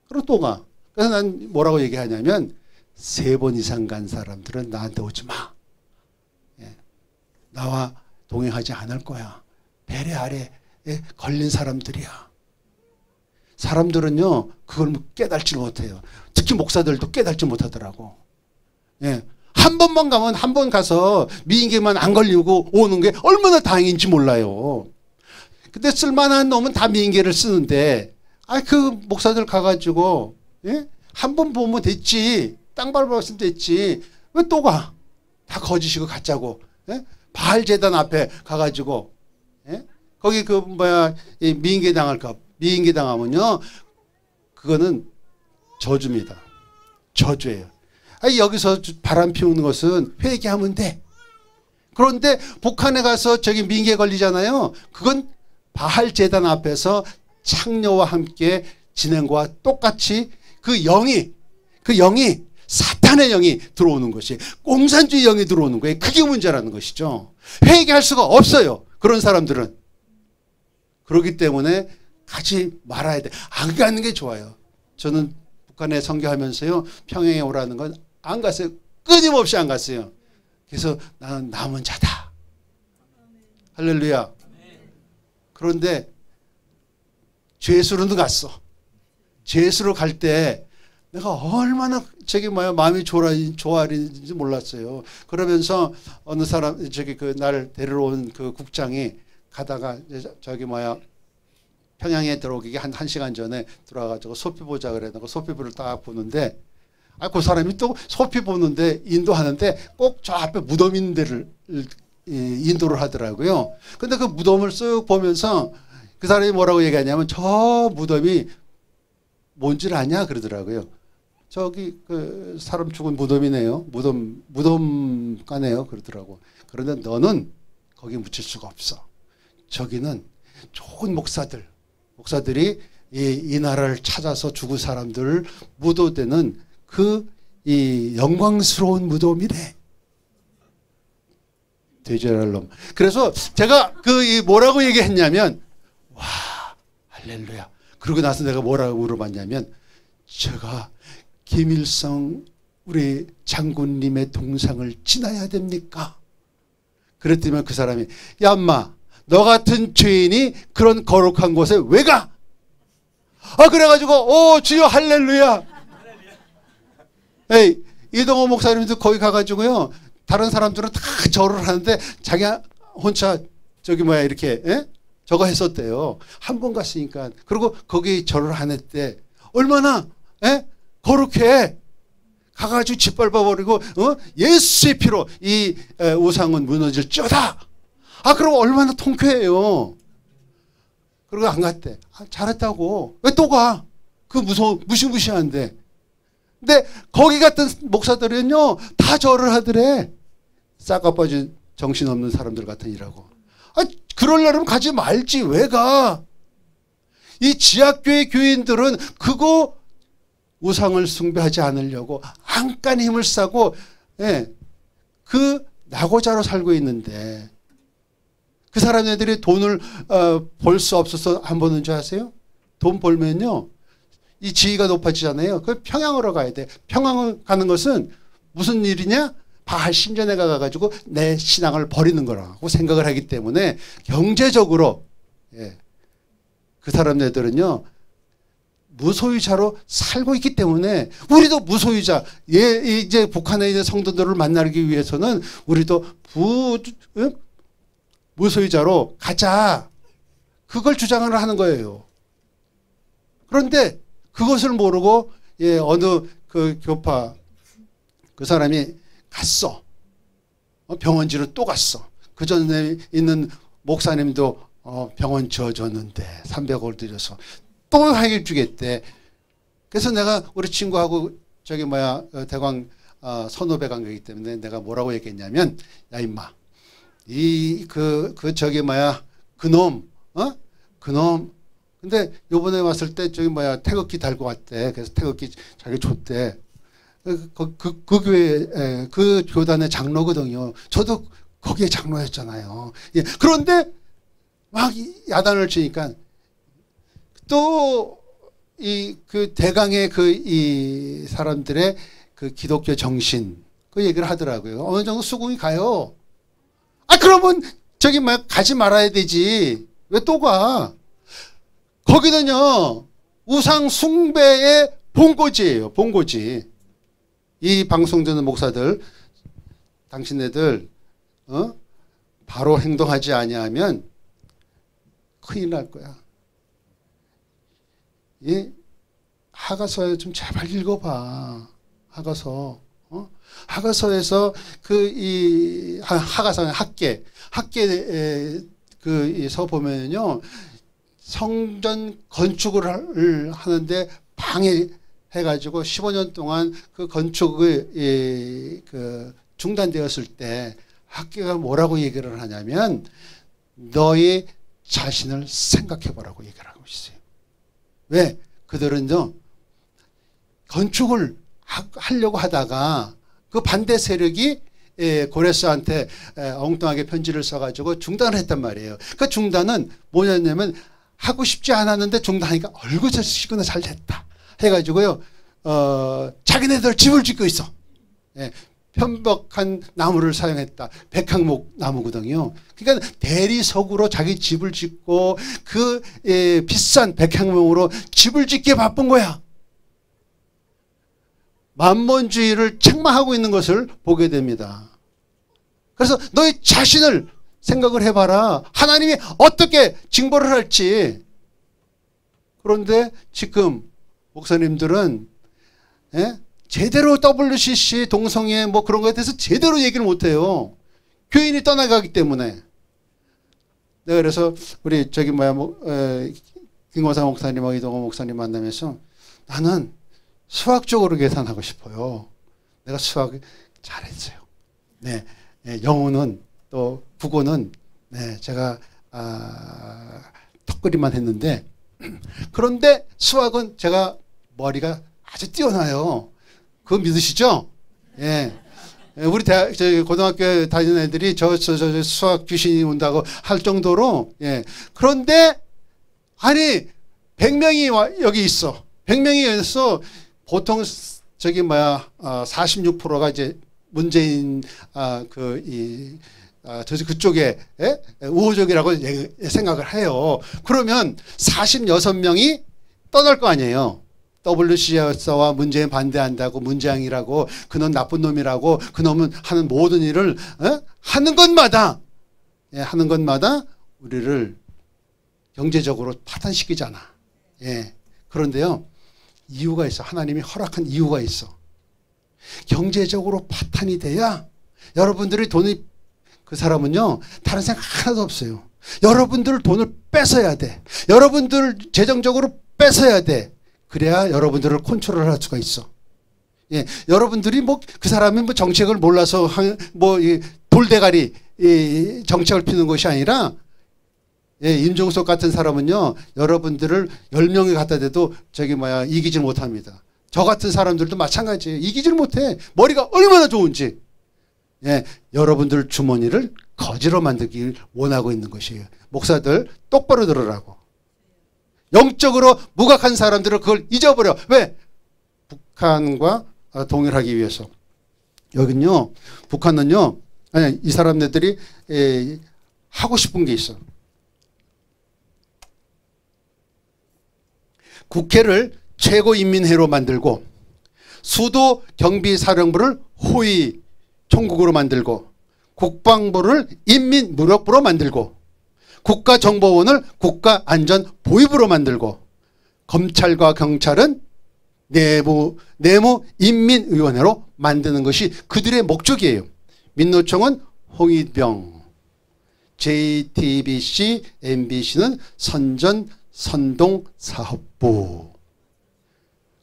그리고 또 가. 그래서 난 뭐라고 얘기하냐면 3번 이상 간 사람들은 나한테 오지 마. 예. 나와 동행하지 않을 거야. 배려 아래 걸린 사람들이야. 사람들은요 그걸 깨달지 못해요. 특히 목사들도 깨달지 못하더라고. 예. 한 번만 가면 한 번 가서 미인계만 안 걸리고 오는 게 얼마나 다행인지 몰라요. 근데 쓸만한 놈은 다 미인계를 쓰는데 그 목사들 가가지고 예? 한 번 보면 됐지. 땅 밟았으면 됐지. 왜 또 가? 다 거짓이고 가짜고. 예? 바알 제단 앞에 가가지고 예? 거기 그 뭐야 미인계 당할까? 미인계 당하면요 그거는 저주입니다. 저주예요. 여기서 바람 피우는 것은 회개하면 돼. 그런데 북한에 가서 저기 미인계 걸리잖아요. 그건 바알 제단 앞에서 창녀와 함께 지낸 거와 똑같이 그 영이 사탄의 영이 들어오는 것이 공산주의 영이 들어오는 거예요. 그게 문제라는 것이죠. 회개할 수가 없어요. 그런 사람들은. 그렇기 때문에 가지 말아야 돼. 안 가는 게 좋아요. 저는 북한에 선교하면서요. 평양에 오라는 건 안 갔어요. 끊임없이 안 갔어요. 그래서 나는 남은 자다. 할렐루야. 그런데 죄수로도 갔어. 죄수로 갈 때 내가 얼마나 마음이 조아리는지 몰랐어요. 그러면서 어느 사람 날 데리러 온 그 국장이 가다가 평양에 들어오기 한 1시간 전에 들어와가지고 소피 보자 그래서 소피부를 딱 보는데 그 사람이 또 소피 보는데 인도하는데 꼭 저 앞에 무덤 있는 데를 인도를 하더라고요. 근데 그 무덤을 쓱 보면서 그 사람이 뭐라고 얘기하냐면 저 무덤이 뭔지를 아냐 그러더라고요. 저기 그 사람 죽은 무덤이네요. 무덤가네요 그러더라고. 그런데 너는 거기 묻힐 수가 없어. 저기는 좋은 목사들이 이 나라를 찾아서 죽은 사람들을 묻어대는 이 영광스러운 무덤이래. 돼지랄 놈. 그래서 제가 뭐라고 얘기했냐면 와 할렐루야. 그러고 나서 내가 뭐라고 물어봤냐면 제가 김일성 우리 장군님의 동상을 지나야 됩니까? 그랬더니 그 사람이 야 인마 너 같은 죄인이 그런 거룩한 곳에 왜 가? 그래가지고 주여 할렐루야. 이동호 목사님도 거기 가가지고요 다른 사람들은 다 절을 하는데 자기가 혼자 이렇게 저거 했었대요. 한 번 갔으니까. 그리고 거기 절을 안 했대. 얼마나 거룩해. 가가지고 짓밟아버리고 예수의 피로 이 우상은 무너질지어다. 그럼 얼마나 통쾌해요. 그리고 안 갔대. 잘했다고. 왜 또 가? 그 무시무시한데. 근데 거기 갔던 목사들은요 다 절을 하더래. 싸가빠진 정신없는 사람들 같으니라고. 그러려면 가지 말지 왜 가? 이 지하교회 교인들은 그거 우상을 숭배하지 않으려고 안간히 힘을 싸고 그 낙오자로 살고 있는데 그 사람들이 돈을 벌 수 없어서 안 버는 줄 아세요? 돈 벌면요 이 지위가 높아지잖아요. 그 평양으로 가야 돼. 평양 가는 것은 무슨 일이냐? 바알 신전에 가가지고 내 신앙을 버리는 거라고 생각을 하기 때문에 경제적으로 그 사람들은요 무소유자로 살고 있기 때문에 우리도 무소유자 이제 북한에 있는 성도들을 만나기 위해서는 우리도 무소유자로 가자. 그걸 주장을 하는 거예요. 그런데 그것을 모르고 어느 그 교파 그 사람이 갔어. 병원지로 또 갔어. 그 전에 있는 목사님도 병원 지어줬는데 300억을 들여서 또 해주겠대. 그래서 내가 우리 친구하고 대광 선후배 관계이기 때문에 내가 뭐라고 얘기했냐면, 야 임마, 그놈 근데 요번에 왔을 때 태극기 달고 왔대. 그래서 태극기 자기 줬대. 그 교회, 그 교단의 장로거든요. 저도 거기에 장로였잖아요. 예. 그런데 막 야단을 치니까 또 그 대강의 이 사람들의 그 기독교 정신, 그 얘기를 하더라고요. 어느 정도 수긍이 가요. 그러면 가지 말아야 되지. 왜 또 가? 거기는요, 우상 숭배의 본고지예요. 본고지. 이 방송 듣는 목사들, 당신네들 바로 행동하지 아니하면 큰일 날 거야. 이 하가서에 좀 제발 읽어봐. 하가서. 하가서에서 하가서는 학계에서 보면요, 성전 건축을 하는데 방해해가지고 15년 동안 그 건축이 중단되었을 때 학계가 뭐라고 얘기를 하냐면, 너의 자신을 생각해보라고 얘기를 하고 있어요. 왜? 그들은요, 건축을 하려고 하다가 그 반대 세력이 고레스한테 엉뚱하게 편지를 써가지고 중단을 했단 말이에요. 그 중단은 뭐냐면, 하고 싶지 않았는데 중단하니까 얼굴색이구나, 잘 됐다 해가지고요, 자기네들 집을 짓고 있어. 예, 편박한 나무를 사용했다. 백향목 나무거든요. 그러니까 대리석으로 자기 집을 짓고 비싼 백향목으로 집을 짓기에 바쁜 거야. 만몬주의를 책망하고 있는 것을 보게 됩니다. 그래서 너의 자신을 생각을 해봐라. 하나님이 어떻게 징벌을 할지. 그런데 지금 목사님들은 제대로 WCC 동성애 그런 거에 대해서 제대로 얘기를 못해요. 교인이 떠나가기 때문에. 내가 그래서 우리 김광상 목사님하고 이동호 목사님 만나면서, 나는 수학적으로 계산하고 싶어요. 내가 수학 잘했어요. 네, 영어는 또 국어는 제가 턱걸이만 했는데, 그런데 수학은 제가 머리가 아주 뛰어나요. 그거 믿으시죠? 예. 우리 고등학교 다니는 애들이 저 수학 귀신이 온다고 할 정도로, 예. 그런데, 100명이 여기 있어. 100명이 있어. 보통 46%가 이제 문재인 그쪽에 우호적이라고 생각을 해요. 그러면 46명이 떠날 거 아니에요. WCS와 문재인 반대한다고, 문재앙이라고, 그놈 나쁜 놈이라고, 그놈은 하는 모든 일을 하는 것마다 우리를 경제적으로 파탄시키잖아. 예. 그런데요, 이유가 있어. 하나님이 허락한 이유가 있어. 경제적으로 파탄이 돼야 여러분들이 돈이, 그 사람은요, 다른 생각 하나도 없어요. 여러분들 돈을 뺏어야 돼. 여러분들 재정적으로 뺏어야 돼. 그래야 여러분들을 컨트롤할 수가 있어. 예, 여러분들이 그 사람이 정책을 몰라서 돌대가리 정책을 피는 것이 아니라, 예, 임종석 같은 사람은요, 여러분들을 10명이 갖다 대도 이기질 못합니다. 저 같은 사람들도 마찬가지예요. 이기질 못해. 머리가 얼마나 좋은지. 예, 여러분들 주머니를 거지로 만들기 원하고 있는 것이에요. 목사들 똑바로 들으라고. 영적으로 무각한 사람들은 그걸 잊어버려. 왜? 북한과 동일하기 위해서. 여긴요, 북한은요, 이 사람들이 하고 싶은 게 있어. 국회를 최고인민회로 만들고, 수도 경비사령부를 호위 총국으로 만들고, 국방부를 인민무력부로 만들고, 국가정보원을 국가안전보위부로 만들고, 검찰과 경찰은 내무인민위원회로 만드는 것이 그들의 목적이에요. 민노총은 홍위병, JTBC, MBC는 선전 선동 사업부.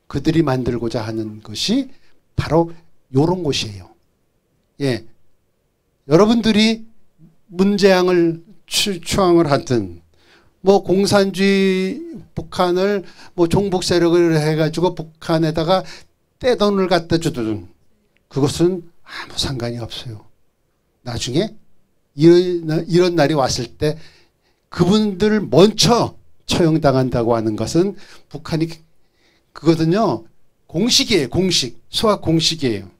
그들이 만들고자 하는 것이 바로 이런 곳이에요. 예, 여러분들이 문재앙을 추앙을 하든 뭐 공산주의 북한을 뭐 종북 세력을 해가지고 북한에다가 떼돈을 갖다 주든 그것은 아무 상관이 없어요. 나중에 이런 날이 왔을 때 그분들을 먼저 처형당한다고 하는 것은 북한이 그거든요. 공식이에요. 공식. 수학 공식이에요.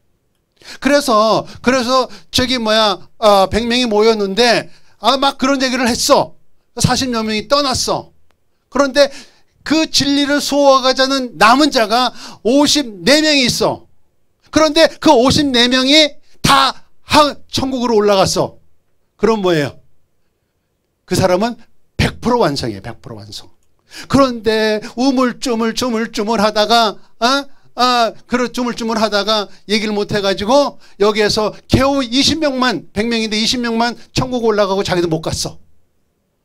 그래서 저기 100명이 모였는데 막 그런 얘기를 했어. 40여 명이 떠났어. 그런데 그 진리를 수호하자는 남은 자가 54명이 있어. 그런데 그 54명이 다 천국으로 올라갔어. 그럼 뭐예요? 그 사람은 100% 완성이에요. 100% 완성. 그런데 우물쭈물 하다가 주물주물 하다가 얘기를 못 해가지고 여기에서 겨우 20명만 100명인데 20명만 천국 올라가고 자기도 못 갔어.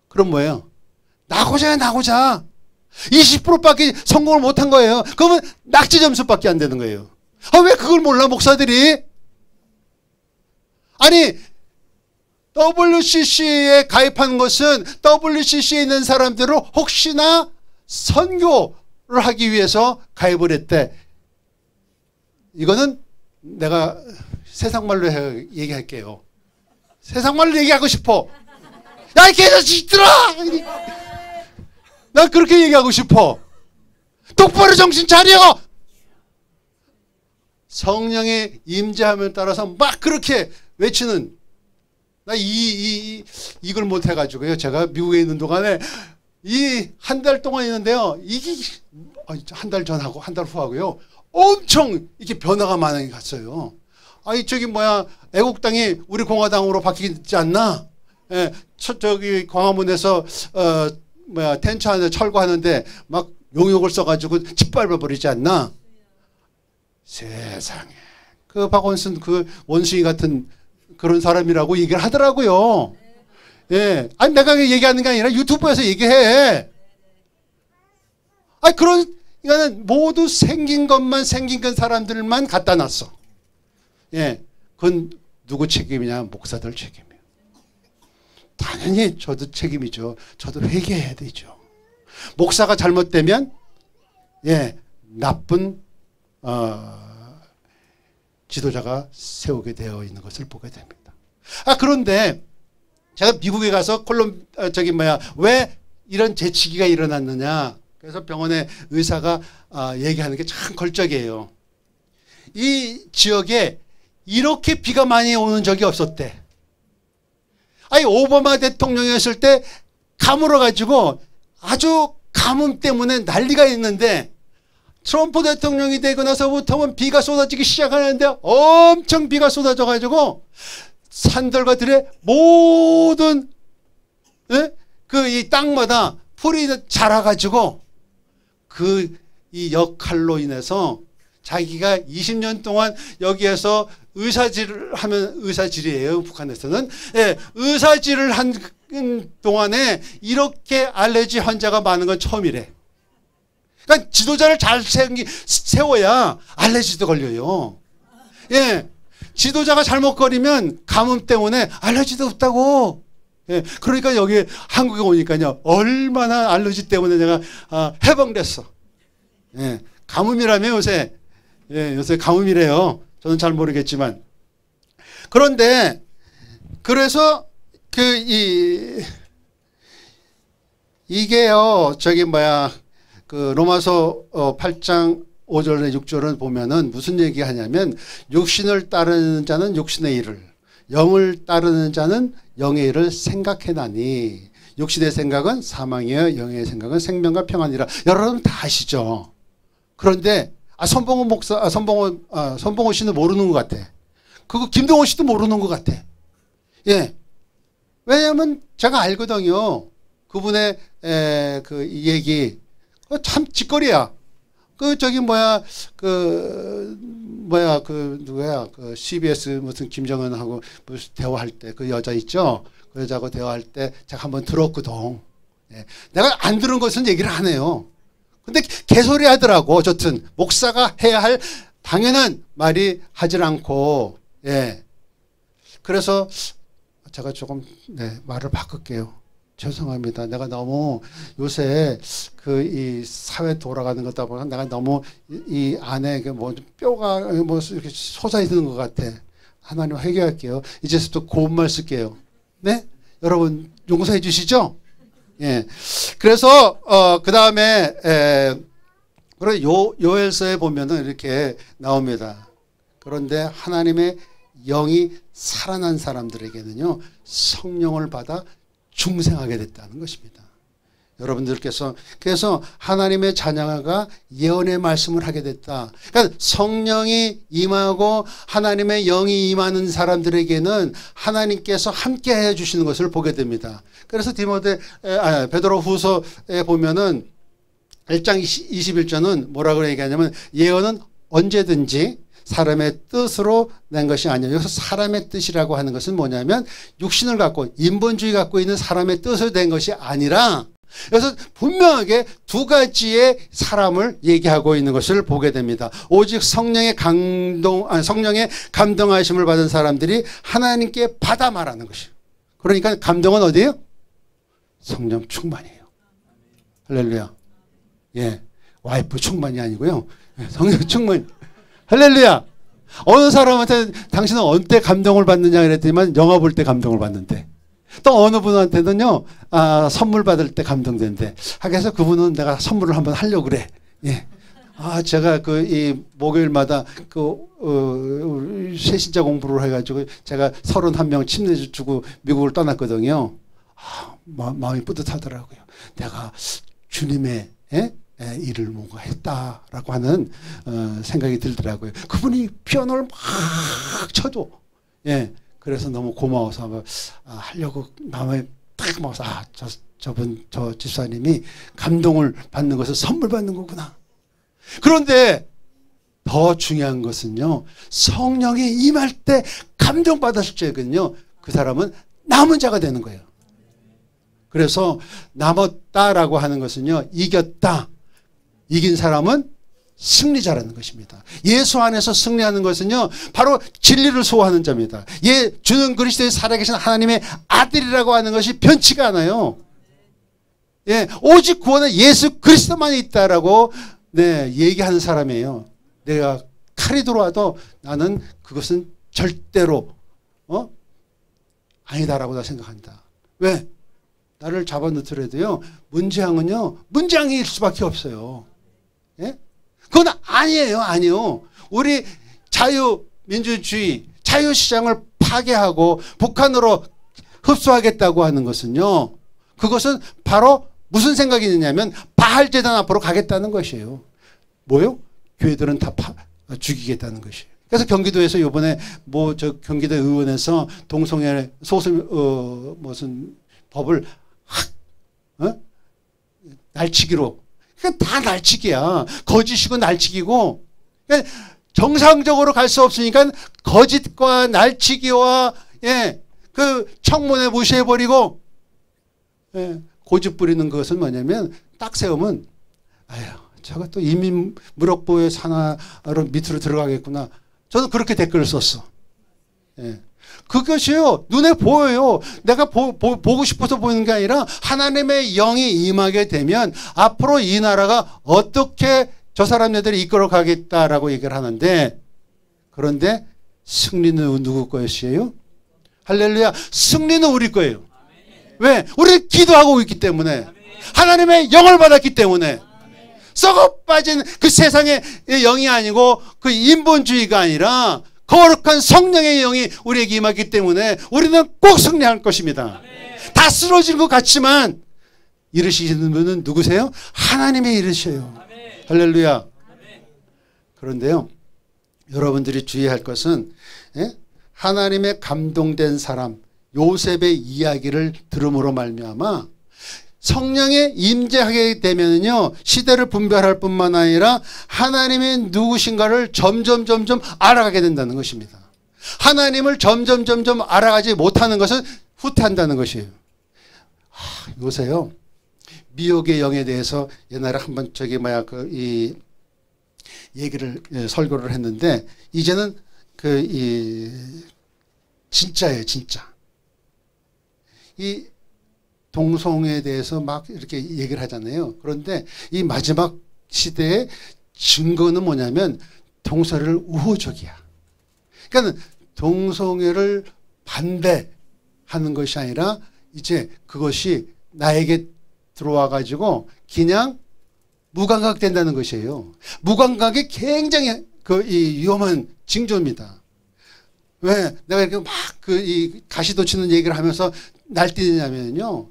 그럼 뭐예요? 나고자야 나고자. 20%밖에 성공을 못한 거예요. 그러면 낙지 점수밖에 안 되는 거예요. 왜 그걸 몰라 목사들이? 아니 WCC에 가입한 것은 WCC에 있는 사람들은 혹시나 선교를 하기 위해서 가입을 했대. 이거는 내가 세상말로 얘기할게요. 세상말로 얘기하고 싶어. 야, 이 개자식들아! 난 그렇게 얘기하고 싶어. 똑바로 정신 차려! 성령의 임재함에 따라서 막 그렇게 외치는, 나 이걸 못 해가지고요. 제가 미국에 있는 동안에 이 한 달 동안 있는데요. 이게 한 달 전하고 한 달 후하고요. 엄청 이렇게 변화가 많이 갔어요. 저기 애국당이 우리 공화당으로 바뀌지 않나? 예, 저기 광화문에서 텐트 안에 철거하는데 막 용역을 써가지고 짓밟아 버리지 않나? 세상에 그 박원순 그 원숭이 같은 그런 사람이라고 얘기를 하더라고요. 예, 아니 내가 얘기하는 게 아니라 유튜브에서 얘기해. 그런 이거는 모두 생긴 건 사람들만 갖다 놨어. 예, 그건 누구 책임이냐? 목사들 책임이에요. 당연히 저도 책임이죠. 저도 회개해야 되죠. 목사가 잘못되면 예, 나쁜 지도자가 세우게 되어 있는 것을 보게 됩니다. 그런데 제가 미국에 가서 왜 이런 재치기가 일어났느냐? 그래서 병원의 의사가 얘기하는 게 참 걸적이에요. 이 지역에 이렇게 비가 많이 오는 적이 없었대. 오바마 대통령이었을 때 가물어 가지고 아주 가뭄 때문에 난리가 있는데 트럼프 대통령이 되고 나서부터는 비가 쏟아지기 시작하는데 엄청 비가 쏟아져 가지고 산들과 들의 모든 이 땅마다 풀이 자라 가지고 이 역할로 인해서 자기가 20년 동안 여기에서 의사질을 하면 의사질이에요. 북한에서는. 예, 의사질을 한 동안에 이렇게 알레르기 환자가 많은 건 처음이래. 그러니까 지도자를 잘 세워야 알레르기도 걸려요. 예, 지도자가 잘못거리면 가뭄 때문에 알레르기도 없다고. 예, 그러니까 여기 한국에 오니까요. 얼마나 알레르기 때문에 내가 해방됐어. 예, 가뭄이라며 요새. 예, 요새 가뭄이래요. 저는 잘 모르겠지만. 그런데 그래서 이게요. 로마서 8장 5절에 6절을 보면은 무슨 얘기하냐면 육신을 따르는 자는 육신의 일을, 영을 따르는 자는 영의 일을 생각해나니 육신의 생각은 사망이요 영의 생각은 생명과 평안이라. 여러분 다 아시죠? 그런데 손봉호 씨는 모르는 것 같아. 그거 김동호 씨도 모르는 것 같아. 예. 왜냐하면 제가 알거든요. 그분의 이 얘기 참 짓거리야. 누구야? CBS 무슨 김정은하고 무슨 대화할 때 그 여자 있죠? 그 여자하고 대화할 때 제가 한번 들었거든. 예. 내가 안 들은 것은 얘기를 안 해요. 근데 개소리 하더라고. 어쨌든 목사가 해야 할 당연한 말이 하질 않고, 예. 그래서 제가 조금 말을 바꿀게요. 죄송합니다. 내가 너무 요새 이 사회 돌아가는 거다 보면 내가 너무 이 안에 뭐 뼈가 뭐 이렇게 솟아있는 것 같아. 하나님 회개할게요. 이제부터 고운말 쓸게요. 네? 여러분 용서해 주시죠? 예. 그래서 그 다음에 그리고 요엘서에 보면은 이렇게 나옵니다. 그런데 하나님의 영이 살아난 사람들에게는요 성령을 받아 중생하게 됐다는 것입니다. 여러분들께서 그래서 하나님의 자녀가 예언의 말씀을 하게 됐다. 그러니까 성령이 임하고 하나님의 영이 임하는 사람들에게는 하나님께서 함께 해 주시는 것을 보게 됩니다. 그래서 베드로 후서에 보면은 1장 21절은 뭐라고 얘기하냐면 예언은 언제든지 사람의 뜻으로 낸 것이 아니에요. 여기서 사람의 뜻이라고 하는 것은 뭐냐면 육신을 갖고 인본주의 갖고 있는 사람의 뜻으로 된 것이 아니라 그래서 분명하게 두 가지의 사람을 얘기하고 있는 것을 보게 됩니다. 오직 성령의 감동하심을 받은 사람들이 하나님께 받아 말하는 것이에요. 그러니까 감동은 어디예요? 성령 충만이에요. 할렐루야. 예, 와이프 충만이 아니고요. 성령 충만. 할렐루야. 어느 사람한테 당신은 언제 감동을 받느냐 그랬더니만 영화 볼 때 감동을 받는데 또 어느 분한테는요 선물 받을 때 감동된대. 그래서 그분은 내가 선물을 한번 하려고 그래. 예. 제가 이 목요일마다 새신자 공부를 해가지고 제가 31명 침례 주고 미국을 떠났거든요. 마음이 뿌듯하더라고요. 내가 주님의 일을 뭔가 했다라고 하는 생각이 들더라고요. 그분이 피아노를 막 쳐도 예. 그래서 너무 고마워서 하려고 마음에 딱 먹어서 저 집사님이 감동을 받는 것을 선물 받는 거구나. 그런데 더 중요한 것은요. 성령이 임할 때 감동받았을 때거든요. 그 사람은 남은 자가 되는 거예요. 그래서 남았다라고 하는 것은요. 이겼다. 이긴 사람은 승리자라는 것입니다. 예수 안에서 승리하는 것은요. 바로 진리를 소화하는 자입니다. 주는 그리스도의 살아계신 하나님의 아들이라고 하는 것이 변치가 않아요. 예, 오직 구원은 예수 그리스도만 있다라고 얘기하는 사람이에요. 내가 칼이 들어와도 나는 그것은 절대로 아니다라고 나 생각한다. 왜? 나를 잡아놓더라도요. 문재앙은요. 문재앙일 수밖에 없어요. 예? 그건 아니에요. 우리 자유민주주의, 자유시장을 파괴하고 북한으로 흡수하겠다고 하는 것은요. 그것은 바로 무슨 생각이 있느냐면 바알제단 앞으로 가겠다는 것이에요. 뭐요? 교회들은 다 죽이겠다는 것이에요. 그래서 경기도에서 이번에 경기도 의원에서 동성애 무슨 법을 날치기로. 그러니까 다 날치기야. 거짓이고 날치기고. 그러니까 정상적으로 갈 수 없으니까 거짓과 날치기와 그 청문회 무시해버리고 고집 부리는 것은 뭐냐면 딱 세우면 저거 또 이민무력부의 산하로 밑으로 들어가겠구나. 저는 그렇게 댓글을 썼어. 그것이요. 눈에 보여요. 내가 보고 싶어서 보이는 게 아니라 하나님의 영이 임하게 되면 앞으로 이 나라가 어떻게 저 사람들이 이끌어 가겠다라고 얘기를 하는데 그런데 승리는 누구 것이에요? 할렐루야. 승리는 우리 거예요. 왜? 우리는 기도하고 있기 때문에 하나님의 영을 받았기 때문에 썩어 빠진 그 세상의 영이 아니고 그 인본주의가 아니라 거룩한 성령의 영이 우리에게 임하기 때문에 우리는 꼭 승리할 것입니다. 다 쓰러진 것 같지만 이르시는 분은 누구세요? 하나님이 이르셔요. 할렐루야. 그런데요. 여러분들이 주의할 것은 하나님의 감동된 사람 요셉의 이야기를 들음으로 말미암아 성령에 임재하게 되면요 시대를 분별할 뿐만 아니라 하나님의 누구신가를 점점 알아가게 된다는 것입니다. 하나님을 점점 알아가지 못하는 것은 후퇴한다는 것이에요. 요새요 미혹의 영에 대해서 옛날에 한번 이 얘기를 설교를 했는데 이제는 진짜예요, 진짜. 이 동성애에 대해서 막 이렇게 얘기를 하잖아요. 그런데 이 마지막 시대의 증거는 뭐냐면 동성애를 우호적이야. 그러니까 동성애를 반대하는 것이 아니라 이제 그것이 나에게 들어와 가지고 그냥 무감각된다는 것이에요. 무감각이 굉장히 이 위험한 징조입니다. 왜 내가 이렇게 막 이 가시돋치는 얘기를 하면서 날뛰느냐면요.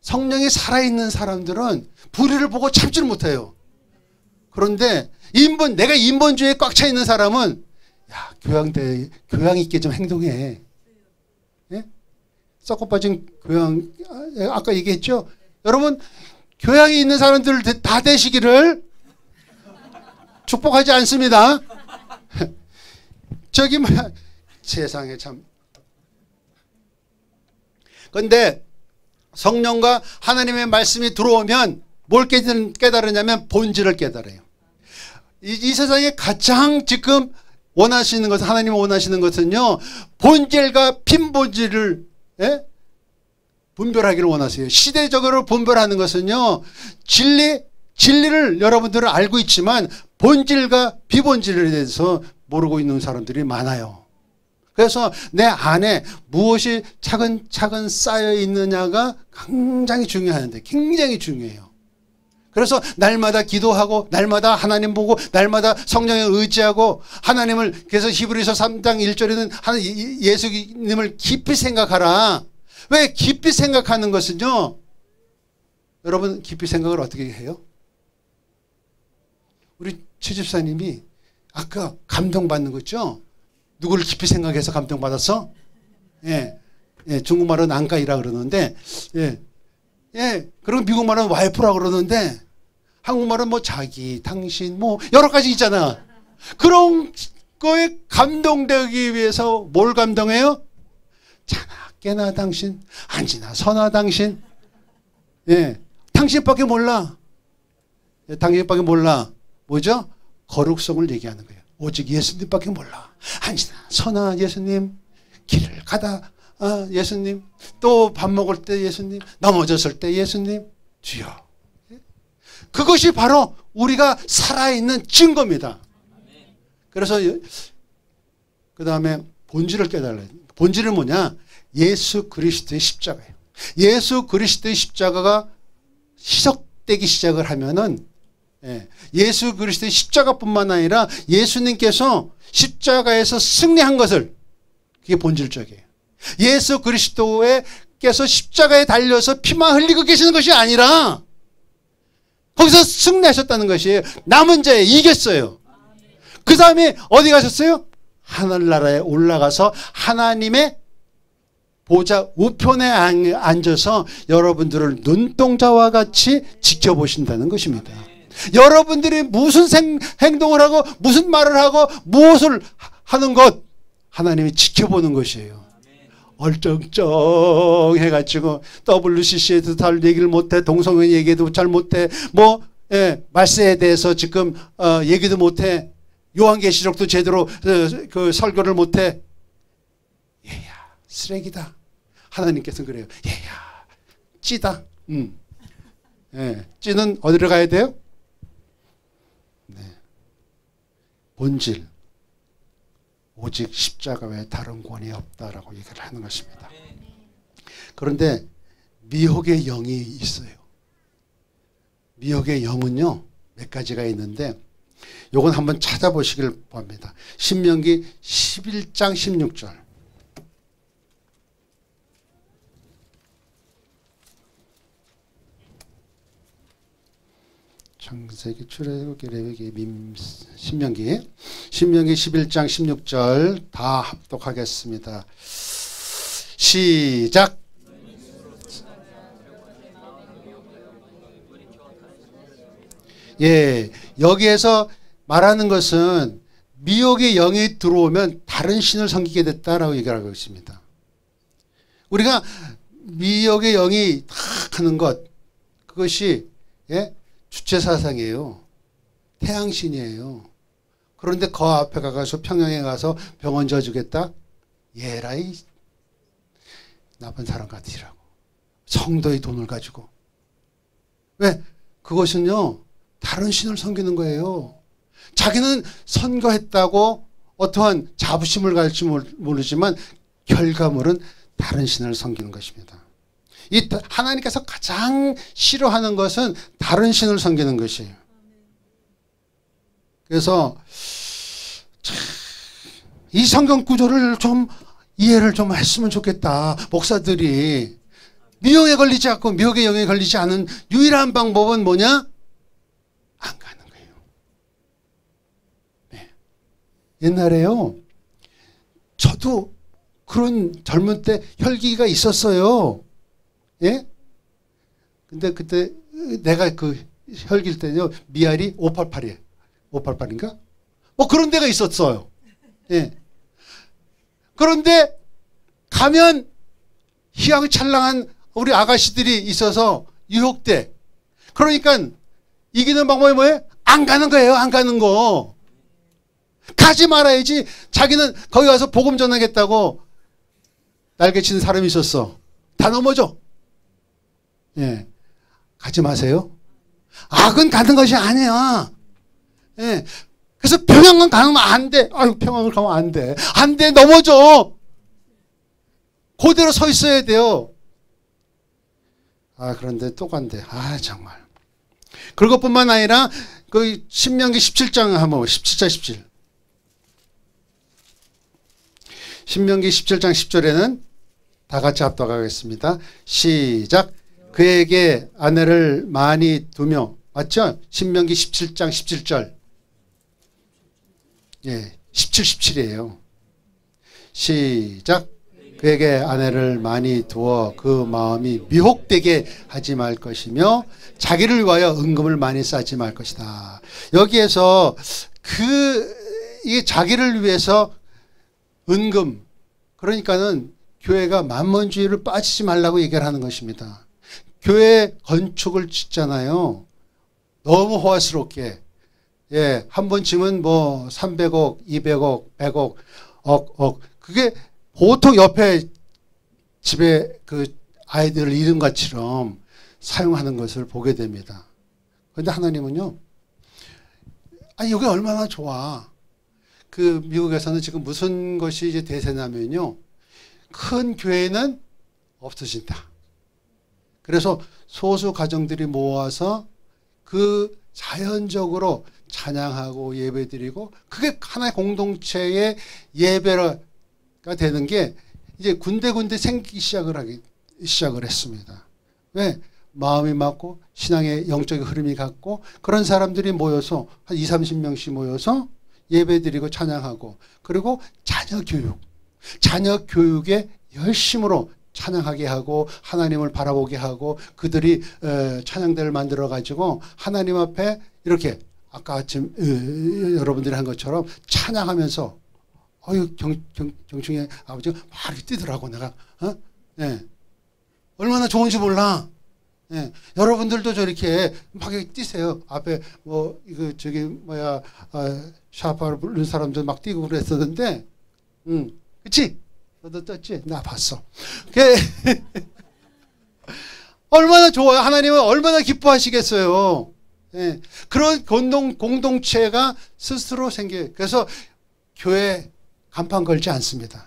성령이 살아있는 사람들은 불의를 보고 참지를 못해요. 그런데 내가 인본주의에 꽉 차 있는 사람은 야, 교양 있게 좀 행동해. 예? 썩고 빠진 교양, 아까 얘기했죠? 여러분, 교양이 있는 사람들 다 되시기를 축복하지 않습니다. 세상에 참. 그런데 성령과 하나님의 말씀이 들어오면 뭘 깨달으냐면 본질을 깨달아요. 이 세상에 가장 지금 원하시는 것은, 하나님이 원하시는 것은요, 본질과 핀본질을 분별하기를 원하세요. 시대적으로 분별하는 것은요, 진리를 여러분들은 알고 있지만 본질과 비본질에 대해서 모르고 있는 사람들이 많아요. 그래서 내 안에 무엇이 차근차근 쌓여 있느냐가 굉장히 중요한데, 굉장히 중요해요. 그래서 날마다 기도하고, 날마다 하나님 보고, 날마다 성령에 의지하고, 하나님을, 그래서 히브리서 3장 1절에는 예수님을 깊이 생각하라. 왜 깊이 생각하는 것은요, 여러분 깊이 생각을 어떻게 해요? 우리 최 집사님이 아까 감동받는 거죠? 누구를 깊이 생각해서 감동받았어? 예. 중국말은 안가이라 그러는데, 그리고 미국말은 와이프라 그러는데, 한국말은 뭐 자기, 당신, 뭐 여러 가지 있잖아. 그런 거에 감동되기 위해서 뭘 감동해요? 자나 깨나 당신, 안지나 서나 당신. 당신밖에 몰라. 당신밖에 몰라. 뭐죠? 거룩성을 얘기하는 거예요. 오직 예수님밖에 몰라. 안지나 서나 예수님, 길을 가다 예수님, 또 밥 먹을 때 예수님, 넘어졌을 때 예수님, 주여. 그것이 바로 우리가 살아있는 증거입니다. 그래서 그 다음에 본질을 깨달아야 돼요. 본질은 뭐냐? 예수 그리스도의 십자가예요. 예수 그리스도의 십자가가 희석되기 시작을 하면은, 예수 그리스도의 십자가뿐만 아니라 예수님께서 십자가에서 승리한 것을, 그게 본질적이에요. 예수 그리스도께서 십자가에 달려서 피만 흘리고 계시는 것이 아니라 거기서 승리하셨다는 것이에요. 남은 자에 이겼어요. 그 다음에 어디 가셨어요? 하늘나라에 올라가서 하나님의 보좌 우편에 앉아서 여러분들을 눈동자와 같이 지켜보신다는 것입니다. 여러분들이 무슨 행동을 하고 무슨 말을 하고 무엇을 하는 것, 하나님이 지켜보는 것이에요. 얼쩡쩡 해가지고 WCC에도 잘 얘기를 못해, 동성애 얘기도 잘 못해, 말세에 대해서 지금 얘기도 못해, 요한계시록도 제대로 그 설교를 못해. 얘야 쓰레기다. 하나님께서는 그래요. 얘야 찌다. 찌는 어디로 가야 돼요? 본질, 오직 십자가 외에 다른 권이 없다라고 얘기를 하는 것입니다. 그런데 미혹의 영이 있어요. 미혹의 영은요, 몇 가지가 있는데 요건 한번 찾아보시길 바랍니다. 신명기 11장 16절. 창세기, 출애굽기, 레위기, 신명기 11장 16절 다 합독하겠습니다. 시작. 여기에서 말하는 것은 미혹의 영이 들어오면 다른 신을 섬기게 됐다라고 얘기하고 있습니다. 우리가 미혹의 영이 탁 하는 것, 그것이 주체사상이에요. 태양신이에요. 그런데 그 앞에 가서 평양에 가서 병원 져주겠다? 예라이 나쁜 사람 같으라고. 성도의 돈을 가지고. 왜? 그것은요, 다른 신을 섬기는 거예요. 자기는 선거했다고 어떠한 자부심을 가질지 모르지만 결과물은 다른 신을 섬기는 것입니다. 이 하나님께서 가장 싫어하는 것은 다른 신을 섬기는 것이에요. 그래서 이 성경 구조를 좀 이해를 좀 했으면 좋겠다. 목사들이 미혹에 걸리지 않고 미혹의 영에 걸리지 않은 유일한 방법은 뭐냐? 안 가는 거예요. 네. 옛날에요, 저도 그런 젊은 때 혈기가 있었어요. 예? 근데 그때 내가 그 혈기일 때요, 미알이 588이에요. 588인가? 뭐 그런 데가 있었어요. 예. 그런데 가면 희망찬란한 우리 아가씨들이 있어서 유혹돼. 그러니까 이기는 방법이 뭐예요? 안 가는 거예요. 안 가는 거. 가지 말아야지. 자기는 거기 가서 복음 전하겠다고 날개치는 사람이 있었어. 다 넘어져. 예. 가지 마세요. 악은 가는 것이 아니야. 예. 그래서 평양만 가면 안 돼. 아유, 평양을 가면 안 돼. 안 돼. 넘어져. 그대로 서 있어야 돼요. 아, 그런데 또 간대. 아, 정말. 그것뿐만 아니라 그 신명기 17장 한번 17장 17. 신명기 17장 10절에는 다 같이 합독하겠습니다. 시작. 그에게 아내를 많이 두며, 맞죠? 신명기 17장 17절. 예, 17, 17이에요. 시작. 그에게 아내를 많이 두어 그 마음이 미혹되게 하지 말 것이며 자기를 위하여 은금을 많이 쌓지 말 것이다. 여기에서 이 자기를 위해서 은금, 그러니까는 교회가 만몬주의를 빠지지 말라고 얘기를 하는 것입니다. 교회 건축을 짓잖아요. 너무 호화스럽게. 예, 한 번 치면 뭐 300억, 200억, 100억, 억. 그게 보통 옆에 집에 그 아이들을 이름같이럼 사용하는 것을 보게 됩니다. 그런데 하나님은요, 아니, 여기 얼마나 좋아. 그 미국에서는 지금 무슨 것이 이제 대세냐면요, 큰 교회는 없어진다. 그래서 소수 가정들이 모아서 그 자연적으로 찬양하고 예배드리고, 그게 하나의 공동체의 예배가 되는 게 이제 군데군데 생기기 시작을 했습니다. 왜? 마음이 맞고 신앙의 영적인 흐름이 같고 그런 사람들이 모여서 한 20, 30명씩 모여서 예배드리고 찬양하고, 그리고 자녀 교육에 열심으로 찬양하게 하고 하나님을 바라보게 하고, 그들이 찬양대를 만들어 가지고 하나님 앞에 이렇게 아까 아침 여러분들이 한 것처럼 찬양하면서, 어유 경충의 아버지가 막 이렇게 뛰더라고. 내가 예. 얼마나 좋은지 몰라. 예. 여러분들도 저렇게 막 뛰세요. 앞에 뭐 이거 저기 뭐야 샤파를 부르는 사람들 막 뛰고 그랬었는데, 그치? 너도 떴지? 나 봤어. 얼마나 좋아요. 하나님은 얼마나 기뻐하시겠어요. 예. 그런 공동체가 스스로 생겨요. 그래서 교회 간판 걸지 않습니다.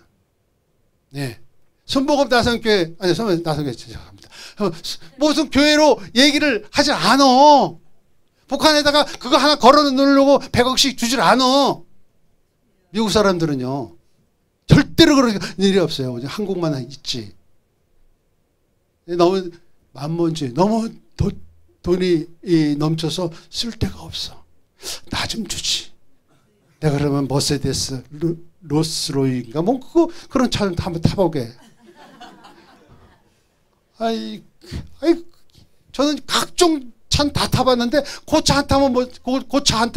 네. 순복음 나성교회, 아니, 나성교회, 죄송합니다. 무슨 교회로 얘기를 하지 않어. 북한에다가 그거 하나 걸어 놓으려고 100억씩 주질 않어. 미국 사람들은요, 절대로 그런 일이 없어요. 한국만 있지. 너무 만몬주의, 너무 돈이 넘쳐서 쓸 데가 없어. 나 좀 주지. 내가 그러면 머세데스, 로스로이인가 뭐 그런 차를 한번 타보게. 아이, 저는 각종 차는 다 타봤는데 그 차 한 타면 뭐 그 차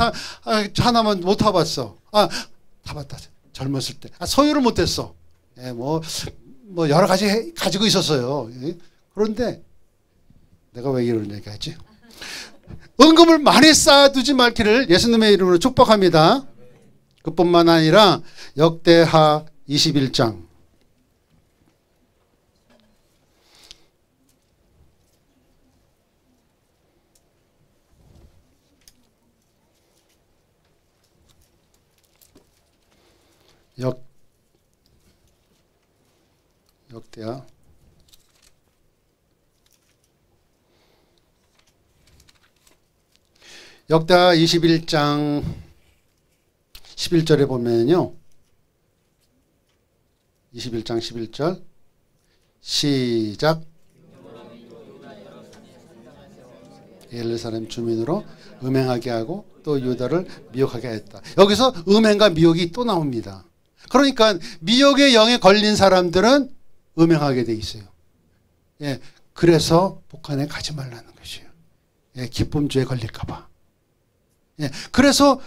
하나만 못 타봤어. 타봤다. 젊었을 때. 소유를 못했어. 예, 뭐 뭐 여러 가지 가지고 있었어요. 그런데 내가 왜 이런 얘기하지? 은금을 많이 쌓아두지 말기를 예수님의 이름으로 축복합니다. 그뿐만 아니라 역대하 21장 역대하 21장 11절에 보면요. 21장 11절 시작. 예루살렘 주민으로 음행하게 하고 또 유다를 미혹하게 했다. 여기서 음행과 미혹이 또 나옵니다. 그러니까 미혹의 영에 걸린 사람들은 음행하게 돼 있어요. 예, 그래서 북한에 가지 말라는 것이에요. 예, 기쁨주에 걸릴까 봐. 예, 그래서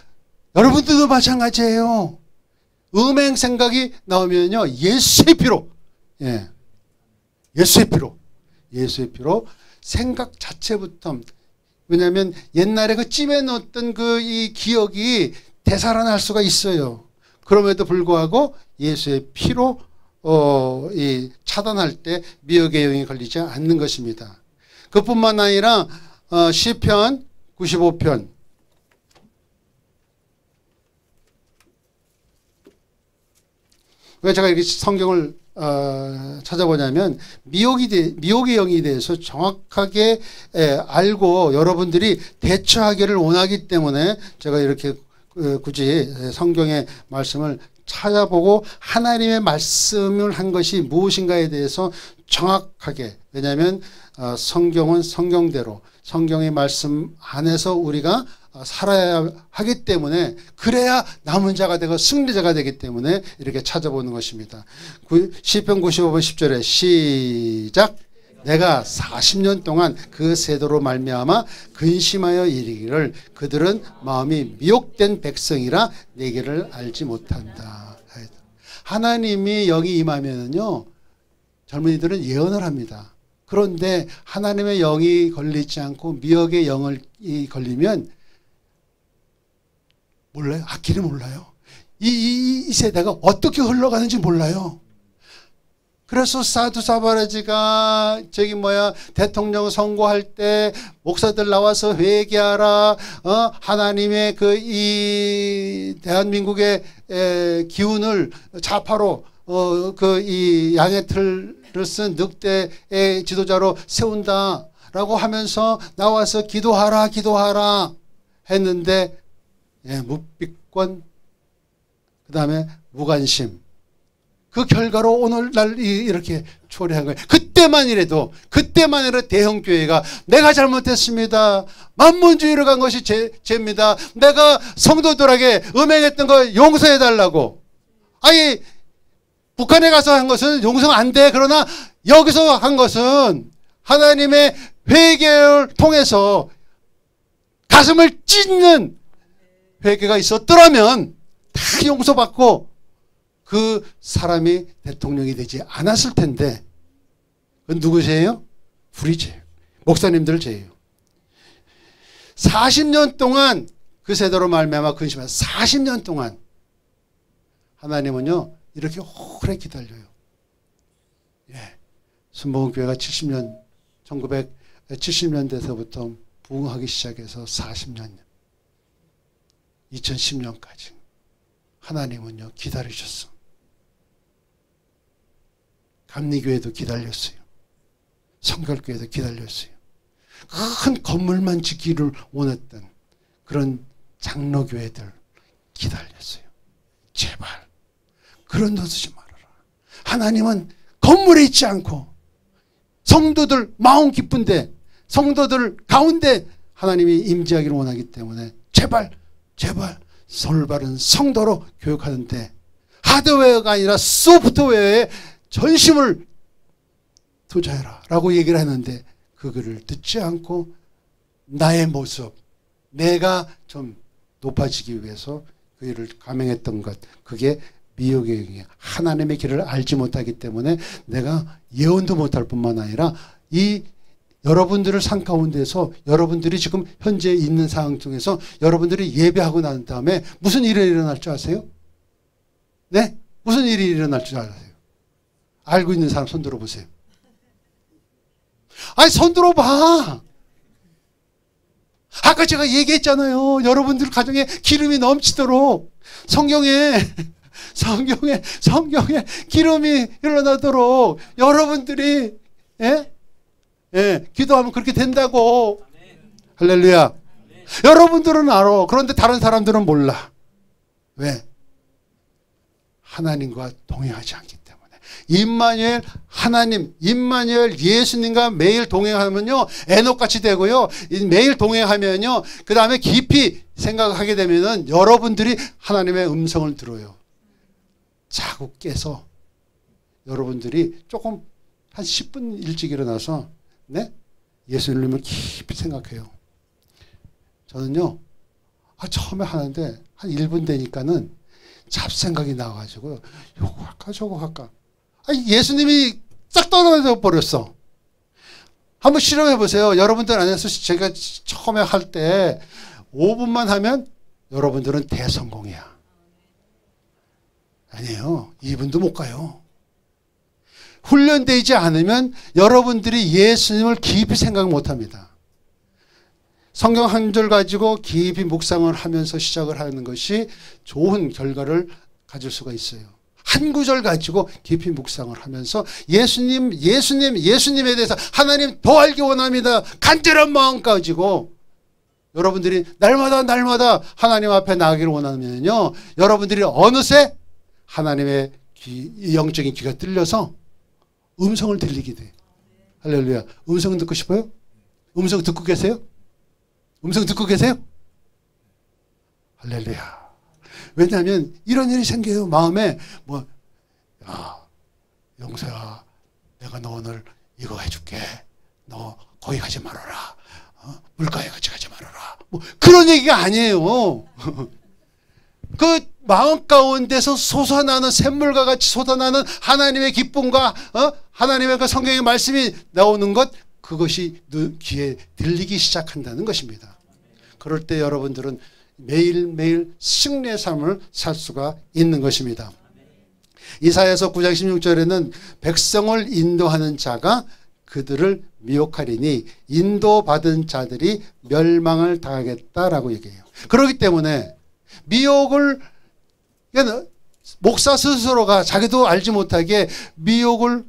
여러분들도 마찬가지예요. 음행 생각이 나오면요, 예수의 피로, 예, 예수의 피로 생각 자체부터, 왜냐하면 옛날에 그 찜해 놓았던 그 이 기억이 되살아날 수가 있어요. 그럼에도 불구하고 예수의 피로 이 차단할 때 미혹의 영이 걸리지 않는 것입니다. 그뿐만 아니라 시편 95편 왜 제가 이렇게 성경을 찾아보냐면 미혹의 영에 대해서 정확하게 알고 여러분들이 대처하기를 원하기 때문에 제가 이렇게 굳이 성경의 말씀을 찾아보고 하나님의 말씀을 한 것이 무엇인가에 대해서 정확하게, 왜냐하면 성경은 성경대로 성경의 말씀 안에서 우리가 살아야 하기 때문에, 그래야 남은 자가 되고 승리자가 되기 때문에 이렇게 찾아보는 것입니다. 시편 95편 10절에 시작. 내가 40년 동안 그 세도로 말미암아 근심하여 이르기를 그들은 마음이 미혹된 백성이라 내게를 알지 못한다. 하나님이 영이 임하면요, 젊은이들은 예언을 합니다. 그런데 하나님의 영이 걸리지 않고 미혹의 영이 걸리면 몰라요. 앞길을 몰라요. 이 세대가 어떻게 흘러가는지 몰라요. 그래서 사두사바라지가 대통령 선거할 때 목사들 나와서 회개하라, 하나님의 이 대한민국의 기운을 좌파로 이 양의 틀을 쓴 늑대의 지도자로 세운다라고 하면서 나와서 기도하라 했는데, 묵비권, 그 다음에 무관심, 그 결과로 오늘날 이렇게 초래한 거예요. 그때만이라도 대형교회가 내가 잘못했습니다, 만문주의로 간 것이 죄입니다, 내가 성도들에게 음행했던 거 용서해달라고. 아니, 북한에 가서 한 것은 용서 안 돼. 그러나 여기서 한 것은 하나님의 회개를 통해서 가슴을 찢는 회개가 있었더라면 다 용서받고 그 사람이 대통령이 되지 않았을 텐데, 그건 누구 죄예요? 우리 죄예요. 목사님들 죄예요. 40년 동안 그 세대로 말미암아 근심한 40년 동안 하나님은요 이렇게 오래 기다려요. 순복음교회가 1970년대에서부터 부흥하기 시작해서 40년, 2010년까지 하나님은요 기다리셨어. 감리교회도 기다렸어요. 성결교회도 기다렸어요. 큰 건물만 짓기를 원했던 그런 장로교회들 기다렸어요. 제발 그런 데 두지 말아라. 하나님은 건물에 있지 않고 성도들 마음 기쁜데, 성도들 가운데 하나님이 임재하기를 원하기 때문에 제발 솔바른 성도로 교육하는데 하드웨어가 아니라 소프트웨어에 전심을 투자해라 라고 얘기를 하는데, 그거를 듣지 않고 나의 모습, 내가 좀 높아지기 위해서 그 일을 감행했던 것, 그게 미혹의 영이에요. 하나님의 길을 알지 못하기 때문에 내가 예언도 못할 뿐만 아니라 이 여러분들을 산 가운데서 여러분들이 지금 현재 있는 상황 중에서 여러분들이 예배하고 난 다음에 무슨 일이 일어날 줄 아세요? 네? 무슨 일이 일어날 줄 아세요? 알고 있는 사람 손 들어보세요. 아니, 손 들어봐. 아까 제가 얘기했잖아요. 여러분들 가정에 기름이 넘치도록 성경에 기름이 흘러나도록 여러분들이 기도하면 그렇게 된다고. 할렐루야. 여러분들은 알아. 그런데 다른 사람들은 몰라. 왜? 하나님과 동행하지 않기 때문에. 임마누엘 하나님, 임마누엘 예수님과 매일 동행하면요 에녹같이 되고요. 매일 동행하면요 그 다음에 깊이 생각하게 되면은 여러분들이 하나님의 음성을 들어요. 자꾸 깨서 여러분들이 조금 한 10분 일찍 일어나서 예수님을 깊이 생각해요. 저는요 처음에 하는데 한 1분 되니까는 잡생각이 나와가지고 요거 할까 저거 할까. 예수님이 싹 떨어져 버렸어. 한번 실험해 보세요. 여러분들 안에서 제가 처음에 할 때 5분만 하면 여러분들은 대성공이야. 아니에요. 2분도 못 가요. 훈련되지 않으면 여러분들이 예수님을 깊이 생각 못 합니다. 성경 한 절 가지고 깊이 묵상을 하면서 시작을 하는 것이 좋은 결과를 가질 수가 있어요. 한 구절 가지고 깊이 묵상을 하면서 예수님에 대해서 하나님 더 알기 원합니다. 간절한 마음 가지고 여러분들이 날마다 하나님 앞에 나가기를 원하면요. 여러분들이 어느새 하나님의 영적인 귀가 뚫려서 음성을 들리게 돼. 할렐루야. 음성 듣고 싶어요? 음성 듣고 계세요? 음성 듣고 계세요? 할렐루야. 왜냐하면 이런 일이 생겨요. 마음에 영서야 내가 너 오늘 이거 해줄게. 너 거기 가지 말아라. 물가에 같이 가지 말아라. 그런 얘기가 아니에요. 그 마음 가운데서 솟아나는 샘물과 같이 솟아나는 하나님의 기쁨과 하나님의 그 성경의 말씀이 나오는 것, 그것이 귀에 들리기 시작한다는 것입니다. 그럴 때 여러분들은 매일매일 승리의 삶을 살 수가 있는 것입니다. 이사야서 9장 16절에는 백성을 인도하는 자가 그들을 미혹하리니 인도받은 자들이 멸망을 당하겠다라고 얘기해요. 그렇기 때문에 미혹을, 목사 스스로가 자기도 알지 못하게 미혹을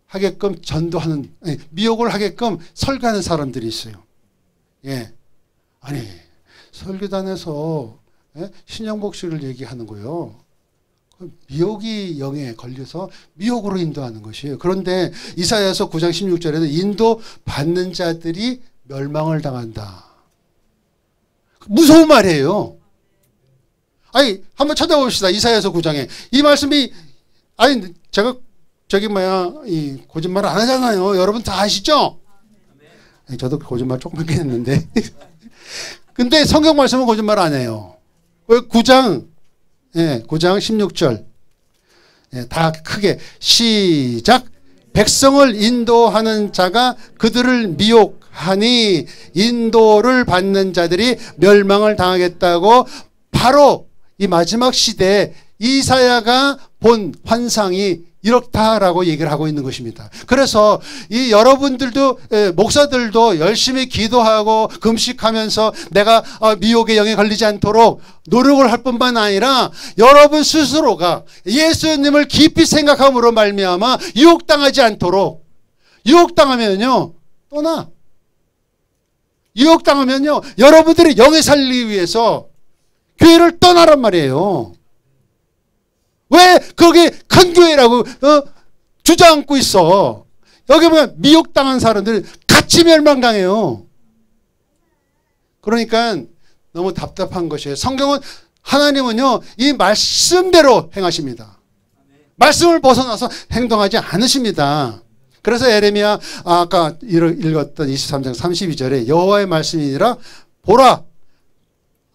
하게끔 전도하는, 미혹을 하게끔 설교하는 사람들이 있어요. 아니, 설교단에서 신영복씨를 얘기하는 거예요. 미혹이 영에 걸려서 미혹으로 인도하는 것이에요. 그런데 이사야서 9장 16절에는 인도받는 자들이 멸망을 당한다. 무서운 말이에요. 아니, 한번 찾아봅시다. 이사야서 9장에. 이 말씀이, 제가 이 거짓말 안 하잖아요. 여러분 다 아시죠? 저도 거짓말 조금 했는데. 근데 성경 말씀은 거짓말 안 해요. 9장 16절. 다 크게 시작. 백성을 인도하는 자가 그들을 미혹하니 인도를 받는 자들이 멸망을 당하겠다고, 바로 이 마지막 시대에 이사야가 본 환상이 이렇다라고 얘기를 하고 있는 것입니다. 그래서 이 여러분들도, 목사들도 열심히 기도하고 금식하면서 내가 미혹의 영에 걸리지 않도록 노력을 할 뿐만 아니라 여러분 스스로가 예수님을 깊이 생각함으로 말미암아 유혹당하지 않도록, 유혹당하면요 떠나. 유혹당하면요 여러분들이 영에 살리기 위해서 교회를 떠나란 말이에요. 왜 거기 큰 교회라고 주저앉고 있어? 여기 보면 미혹당한 사람들 같이 멸망당해요. 그러니까 너무 답답한 것이에요. 성경은, 하나님은요 이 말씀대로 행하십니다. 말씀을 벗어나서 행동하지 않으십니다. 그래서 에레미야 아까 읽었던 23장 32절에 여호와의 말씀이니라 보라.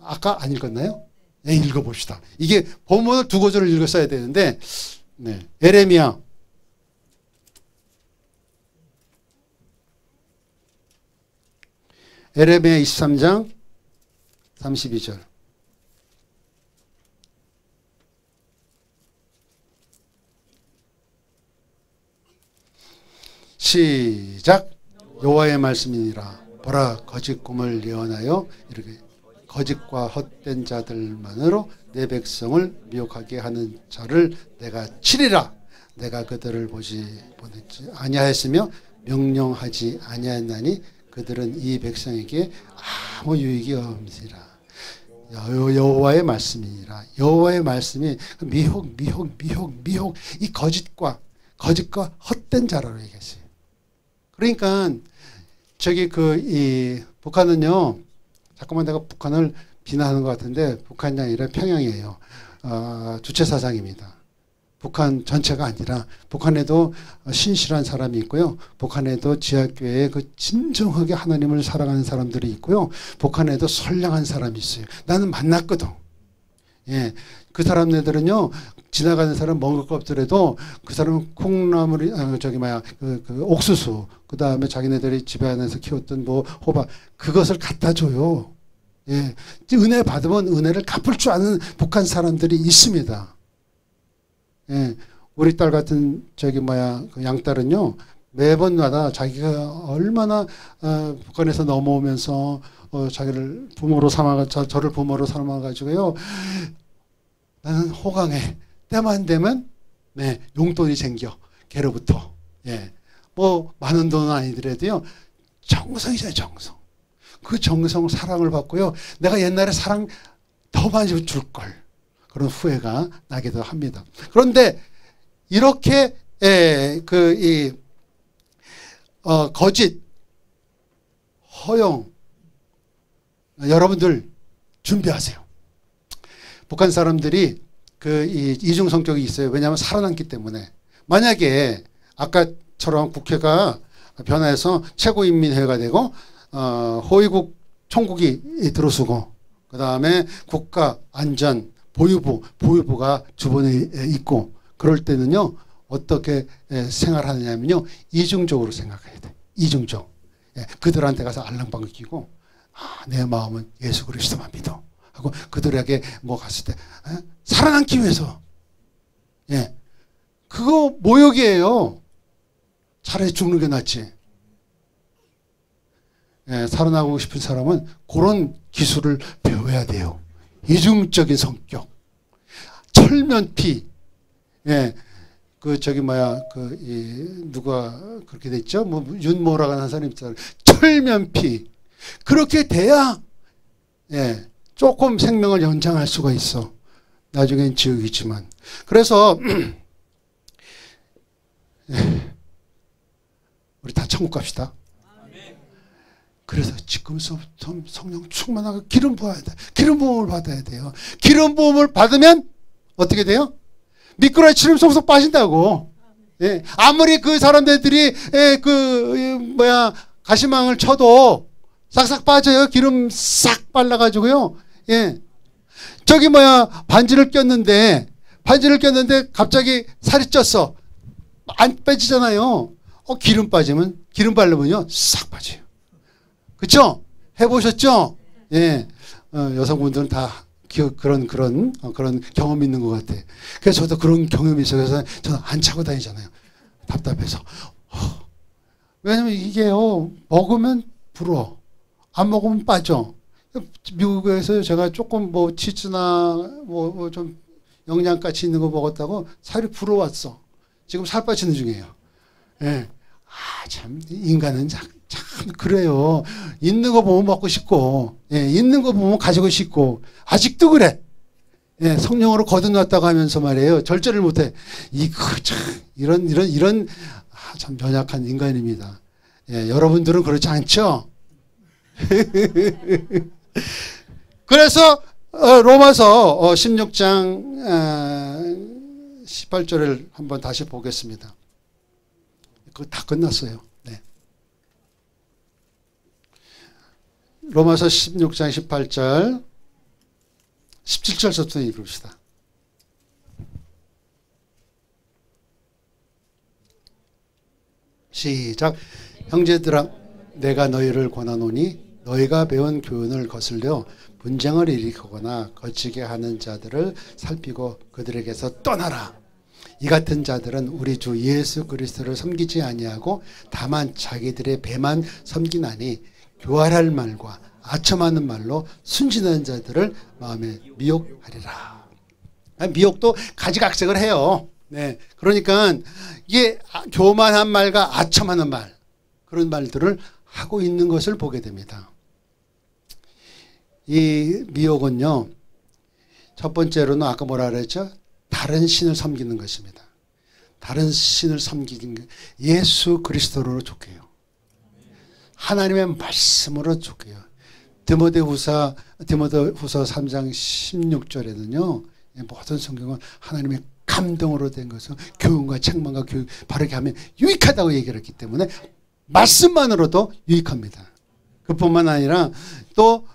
아까 안 읽었나요? 네, 읽어봅시다. 이게 본문을 두 구절을 읽었어야 되는데, 네. 에레미야. 에레미야 23장 32절. 시작. 여호와의 말씀이니라. 보라, 거짓 꿈을 예언하여 이렇게 거짓과 헛된 자들만으로 내 백성을 미혹하게 하는 자를 내가 치리라. 내가 그들을 보지 아니하였으며 명령하지 아니하였나니 그들은 이 백성에게 아무 유익이 없으리라. 여호와의 말씀이니라. 여호와의 말씀이 미혹 이 거짓과 헛된 자라고 얘기했어요. 그러니까 저기 이 북한은요, 잠깐만 내가 북한을 비난하는 것 같은데 북한이 아니라 평양이에요. 주체사상입니다. 북한 전체가 아니라 북한에도 신실한 사람이 있고요. 북한에도 지하교회에 그 진정하게 하나님을 사랑하는 사람들이 있고요. 북한에도 선량한 사람이 있어요. 나는 만났거든. 예, 그 사람들은요, 지나가는 사람 먹을 거 없더라도 그 사람은 콩나물, 그 옥수수, 그 다음에 자기네들이 집에 안에서 키웠던 뭐 호박, 그것을 갖다 줘요. 예, 은혜 받으면 은혜를 갚을 줄 아는 북한 사람들이 있습니다. 예, 우리 딸 같은 그 양딸은요, 매번마다 자기가 얼마나 북한에서 넘어오면서 자기를 부모로 저를 부모로 삼아가지고요, 나는 호강해. 때만 되면 네, 용돈이 생겨. 걔로부터. 예, 뭐 많은 돈은 아니더라도요, 정성이잖아요, 정성. 그 정성 사랑을 받고요, 내가 옛날에 사랑 더 많이 줄 걸. 그런 후회가 나기도 합니다. 그런데 이렇게 거짓, 허용, 여러분들 준비하세요. 북한 사람들이 이중 성격이 있어요. 왜냐하면 살아남기 때문에. 만약에 아까처럼 국회가 변화해서 최고인민회의가 되고 호위국 총국이 들어서고, 그 다음에 국가안전 보유부가 주변에 있고, 그럴 때는요, 어떻게 생활하느냐면요, 이중적으로 생각해야 돼. 이중적. 예, 그들한테 가서 알랑방을 끼고, 내 마음은 예수 그리스도만 믿어 하고, 그들에게 뭐 갔을 때 살아남기 위해서, 예, 그거 모욕이에요. 차라리 죽는 게 낫지. 예, 살아나고 싶은 사람은 그런 기술을 배워야 돼요. 이중적인 성격, 철면피. 예, 누가 그렇게 됐죠? 뭐 윤모라고 하는 사람이 있잖아요. 철면피. 그렇게 돼야 예, 조금 생명을 연장할 수가 있어. 나중엔 지옥이지만. 그래서 예, 우리 다 천국 갑시다. 그래서 지금서부터 성령 충만하고 기름 부어야 돼. 기름 부음을 받아야 돼요. 기름 부음을 받으면 어떻게 돼요? 미꾸라지처럼 속속 빠진다고. 예. 아무리 그 사람들이 가시망을 쳐도 싹싹 빠져요. 기름 싹 발라가지고요. 예. 반지를 꼈는데 갑자기 살이 쪘어. 안 빠지잖아요. 기름 바르면요 싹 빠져요. 그쵸? 해보셨죠? 예. 여성분들은 다 그런 경험이 있는 것 같아. 그래서 저도 그런 경험이 있어서 저는 안 차고 다니잖아요. 답답해서. 왜냐면 이게요, 먹으면 불어. 안 먹으면 빠져. 미국에서 제가 조금 치즈나 좀 영양가치 있는 거 먹었다고 살이 불어왔어. 지금 살 빠지는 중이에요. 예. 참, 인간은 참 그래요. 있는 거 보면 먹고 싶고, 예, 있는 거 보면 가지고 싶고, 아직도 그래. 예, 성령으로 거듭났다고 하면서 말이에요. 절제를 못해. 참 연약한 인간입니다. 예, 여러분들은 그렇지 않죠? 그래서, 로마서 16장 18절을 한번 다시 보겠습니다. 그거 다 끝났어요. 네. 로마서 16장 18절 17절부터 읽읍시다. 시작. 형제들아 내가 너희를 권하노니 너희가 배운 교훈을 거슬려 분쟁을 일으키거나 거치게 하는 자들을 살피고 그들에게서 떠나라. 이 같은 자들은 우리 주 예수 그리스도를 섬기지 아니하고 다만 자기들의 배만 섬기나니 교활할 말과 아첨하는 말로 순진한 자들을 마음에 미혹하리라. 미혹도 가지각색을 해요. 네, 그러니까 이게 교만한 말과 아첨하는 말, 그런 말들을 하고 있는 것을 보게 됩니다. 이 미혹은요, 첫 번째로는 아까 뭐라 그랬죠? 다른 신을 섬기는 것입니다. 다른 신을 섬기는 게 예수 그리스도로 쫓겨요. 하나님의 말씀으로 쫓겨요. 디모데후서 3장 16절에는요, 모든 성경은 하나님의 감동으로 된 것은 교훈과 책망과 교육 바르게 하면 유익하다고 얘기를 했기 때문에 말씀만으로도 유익합니다. 그뿐만 아니라 또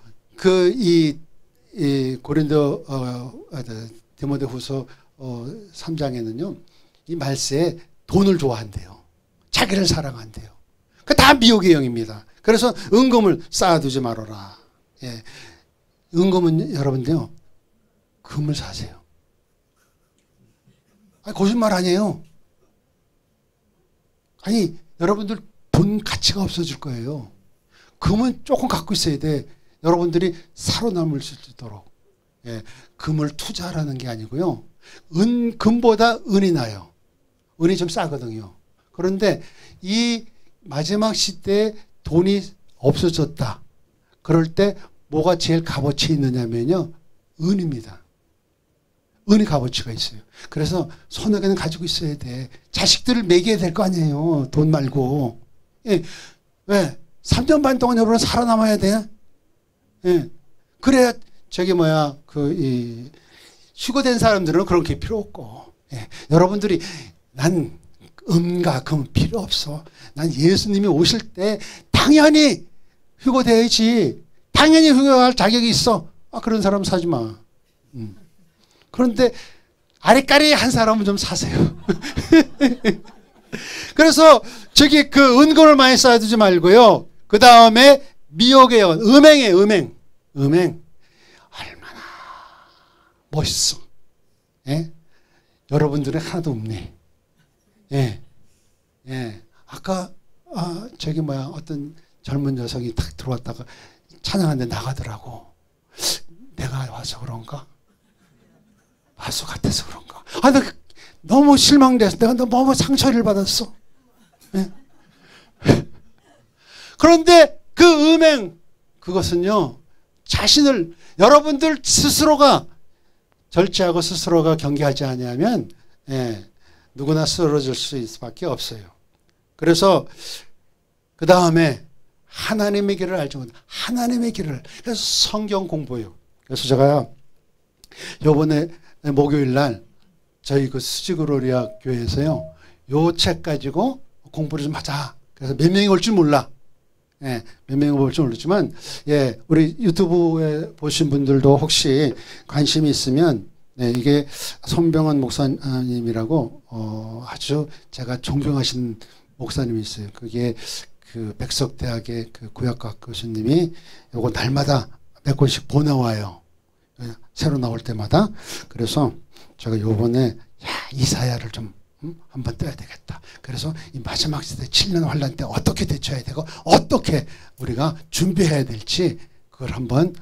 이 고린도 디모데후서 3장에는요, 이 말세에 돈을 좋아한대요. 자기를 사랑한대요. 그 다 미혹의 영입니다. 그래서 은금을 쌓아두지 말아라. 예. 은금은 여러분들요, 금을 사세요. 아니, 거짓말 아니에요. 아니, 여러분들 돈 가치가 없어질 거예요. 금은 조금 갖고 있어야 돼. 여러분들이 살아남을 수 있도록. 예, 금을 투자하라는 게 아니고요. 금보다 은이 나요. 은이 좀 싸거든요. 그런데 이 마지막 시대에 돈이 없어졌다. 그럴 때 뭐가 제일 값어치 있느냐면요, 은입니다. 은이 값어치가 있어요. 그래서 손에는 가지고 있어야 돼. 자식들을 먹여야 될 거 아니에요. 돈 말고. 예. 왜? 3년 반 동안 여러분 살아남아야 돼. 예. 그래야 휴거된 사람들은 그런 게 필요 없고. 예. 여러분들이 난 은과 금 필요 없어. 난 예수님이 오실 때 당연히 휴거돼야지. 당연히 휴거할 자격이 있어. 그런 사람 사지 마. 그런데 아리까리 한 사람은 좀 사세요. 그래서 그 은금을 많이 쌓아두지 말고요. 그 다음에 미혹의 영, 음행이에요. 음행. 얼마나 멋있어. 예? 여러분들은 하나도 없네. 예. 아까 어떤 젊은 여성이 탁 들어왔다가 찬양하는데 나가더라고. 내가 와서 그런가? 마수 같아서 그런가? 나 너무 실망돼서 내가 너무 상처를 받았어. 네? 그런데 그 음행, 그것은요, 여러분들 스스로가 절제하고 스스로가 경계하지 않으면, 누구나 쓰러질 수밖에 없어요. 그래서 그 다음에 하나님의 길을 알죠. 하나님의 길을. 그래서 성경 공부요. 그래서 제가 요번에 목요일 날 저희 수지그로리아 교회에서요, 요 책 가지고 공부를 좀 하자. 그래서 몇 명이 올 줄 몰라. 몇 명이 올 줄 모르지만, 우리 유튜브에 보신 분들도 혹시 관심이 있으면, 이게 손병헌 목사님이라고, 아주 제가 존경하시는 목사님이 있어요. 그게 백석대학의 구약학 교수님이 요거 날마다 몇 권씩 보내와요. 새로 나올 때마다. 그래서 제가 요번에 이사야를 좀 한번 떼야 되겠다. 그래서 이 마지막 시대 7년 환란 때 어떻게 대처해야 되고 어떻게 우리가 준비해야 될지 그걸 한번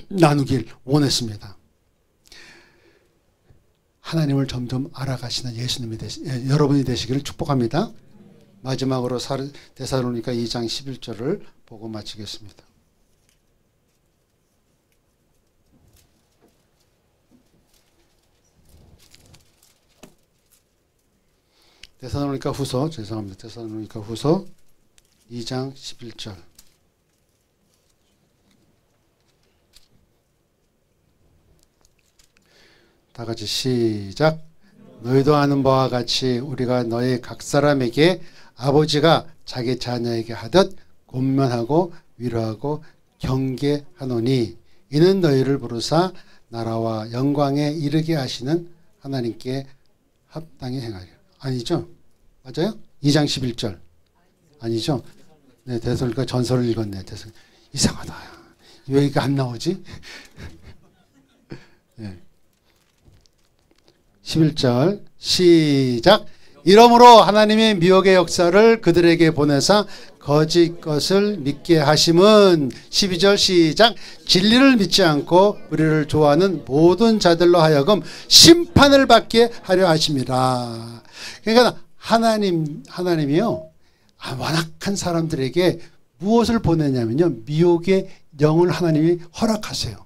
나누길 원했습니다. 하나님을 점점 알아가시는 예수님이 여러분이 되시기를 축복합니다. 마지막으로 데살로니가 2장 11절을 보고 마치겠습니다. 데살로니가 후서 2장 11절. 다 같이 시작. 너희도 아는 바와 같이 우리가 너희 각 사람에게 아버지가 자기 자녀에게 하듯 권면하고 위로하고 경계하노니 이는 너희를 부르사 나라와 영광에 이르게 하시는 하나님께 합당히 행하리라. 아니죠? 맞아요? 2장 11절. 아니죠? 네, 데살로니가 전서를 읽었네. 이상하다. 왜 이게 안 나오지? 네. 11절 시작. 이러므로 하나님의 미혹의 역사를 그들에게 보내사 거짓 것을 믿게 하심은 12절 시작. 진리를 믿지 않고 우리를 좋아하는 모든 자들로 하여금 심판을 받게 하려 하심이라. 그러니까 하나님이요 완악한 사람들에게 무엇을 보내냐면요 미혹의 영을 하나님이 허락하세요.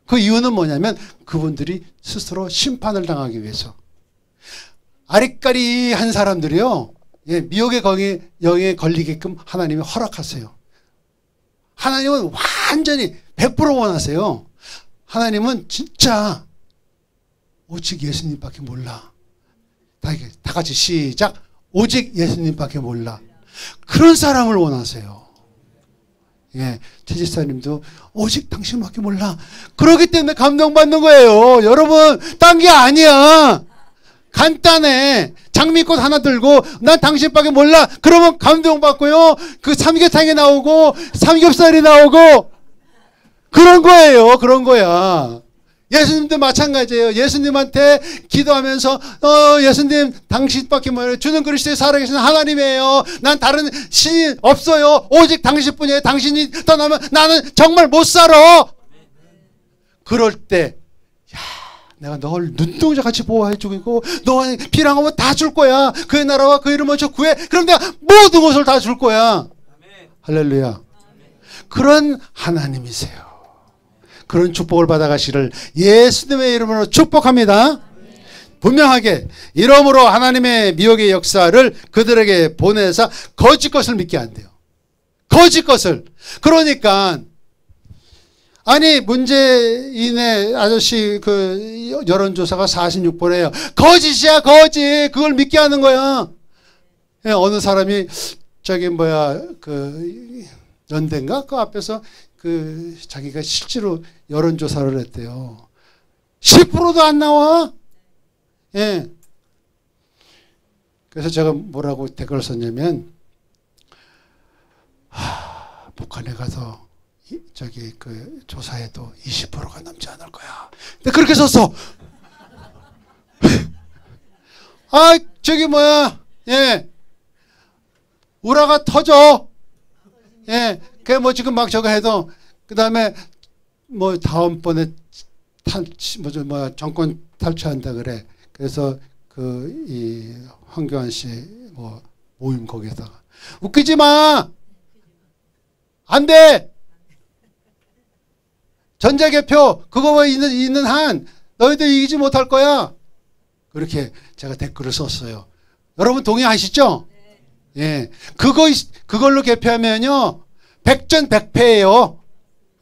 그 이유는 뭐냐면 그분들이 스스로 심판을 당하기 위해서. 아리까리한 사람들이요 미혹의 영에 걸리게끔 하나님이 허락하세요. 하나님은 완전히 100% 원하세요. 하나님은 진짜 오직 예수님밖에 몰라. 다 같이 시작. 오직 예수님밖에 몰라. 그런 사람을 원하세요. 예, 최 지사님도 오직 당신밖에 몰라. 그렇기 때문에 감동받는 거예요. 여러분, 딴 게 아니야. 간단해. 장미꽃 하나 들고 난 당신밖에 몰라. 그러면 감동받고요. 그 삼계탕이 나오고 삼겹살이 나오고 그런 거예요. 그런 거야. 예수님도 마찬가지예요. 예수님한테 기도하면서 예수님 당신밖에 몰라요. 주는 그리스도의 살아계신 하나님이에요. 난 다른 신이 없어요. 오직 당신뿐이에요. 당신이 떠나면 나는 정말 못 살아. 그럴 때 내가 널 눈동자같이 보호해주고 있고 너가 필요한 다 줄 거야. 그의 나라와 그 이름을 저 구해. 그럼 내가 모든 것을 다 줄 거야. 할렐루야. 그런 하나님이세요. 그런 축복을 받아가시를 예수님의 이름으로 축복합니다. 분명하게 이러므로 하나님의 미혹의 역사를 그들에게 보내사 거짓 것을 믿게 한대요. 거짓 것을. 그러니까 아니 문재인의 아저씨 그 여론조사가 46%예요. 거짓이야 거짓. 그걸 믿게 하는 거야. 어느 사람이 그 연대인가 그 앞에서 그 자기가 실제로 여론조사를 했대요. 10%도 안 나와. 예. 그래서 제가 뭐라고 댓글을 썼냐면 북한에 가서 그 조사해도 20%가 넘지 않을 거야. 근데 그렇게 썼어. 예. 우라가 터져. 예. 그 지금 막 저거 해도 그 다음에 다음번에 정권 탈취한다 그래. 그래서 이 황교안 씨 모임 거기에다가 웃기지 마. 안 돼. 전자개표 그거 있는 한 너희들 이기지 못할 거야. 그렇게 제가 댓글을 썼어요. 여러분 동의하시죠? 예. 그걸로 개표하면요. 백전백패예요.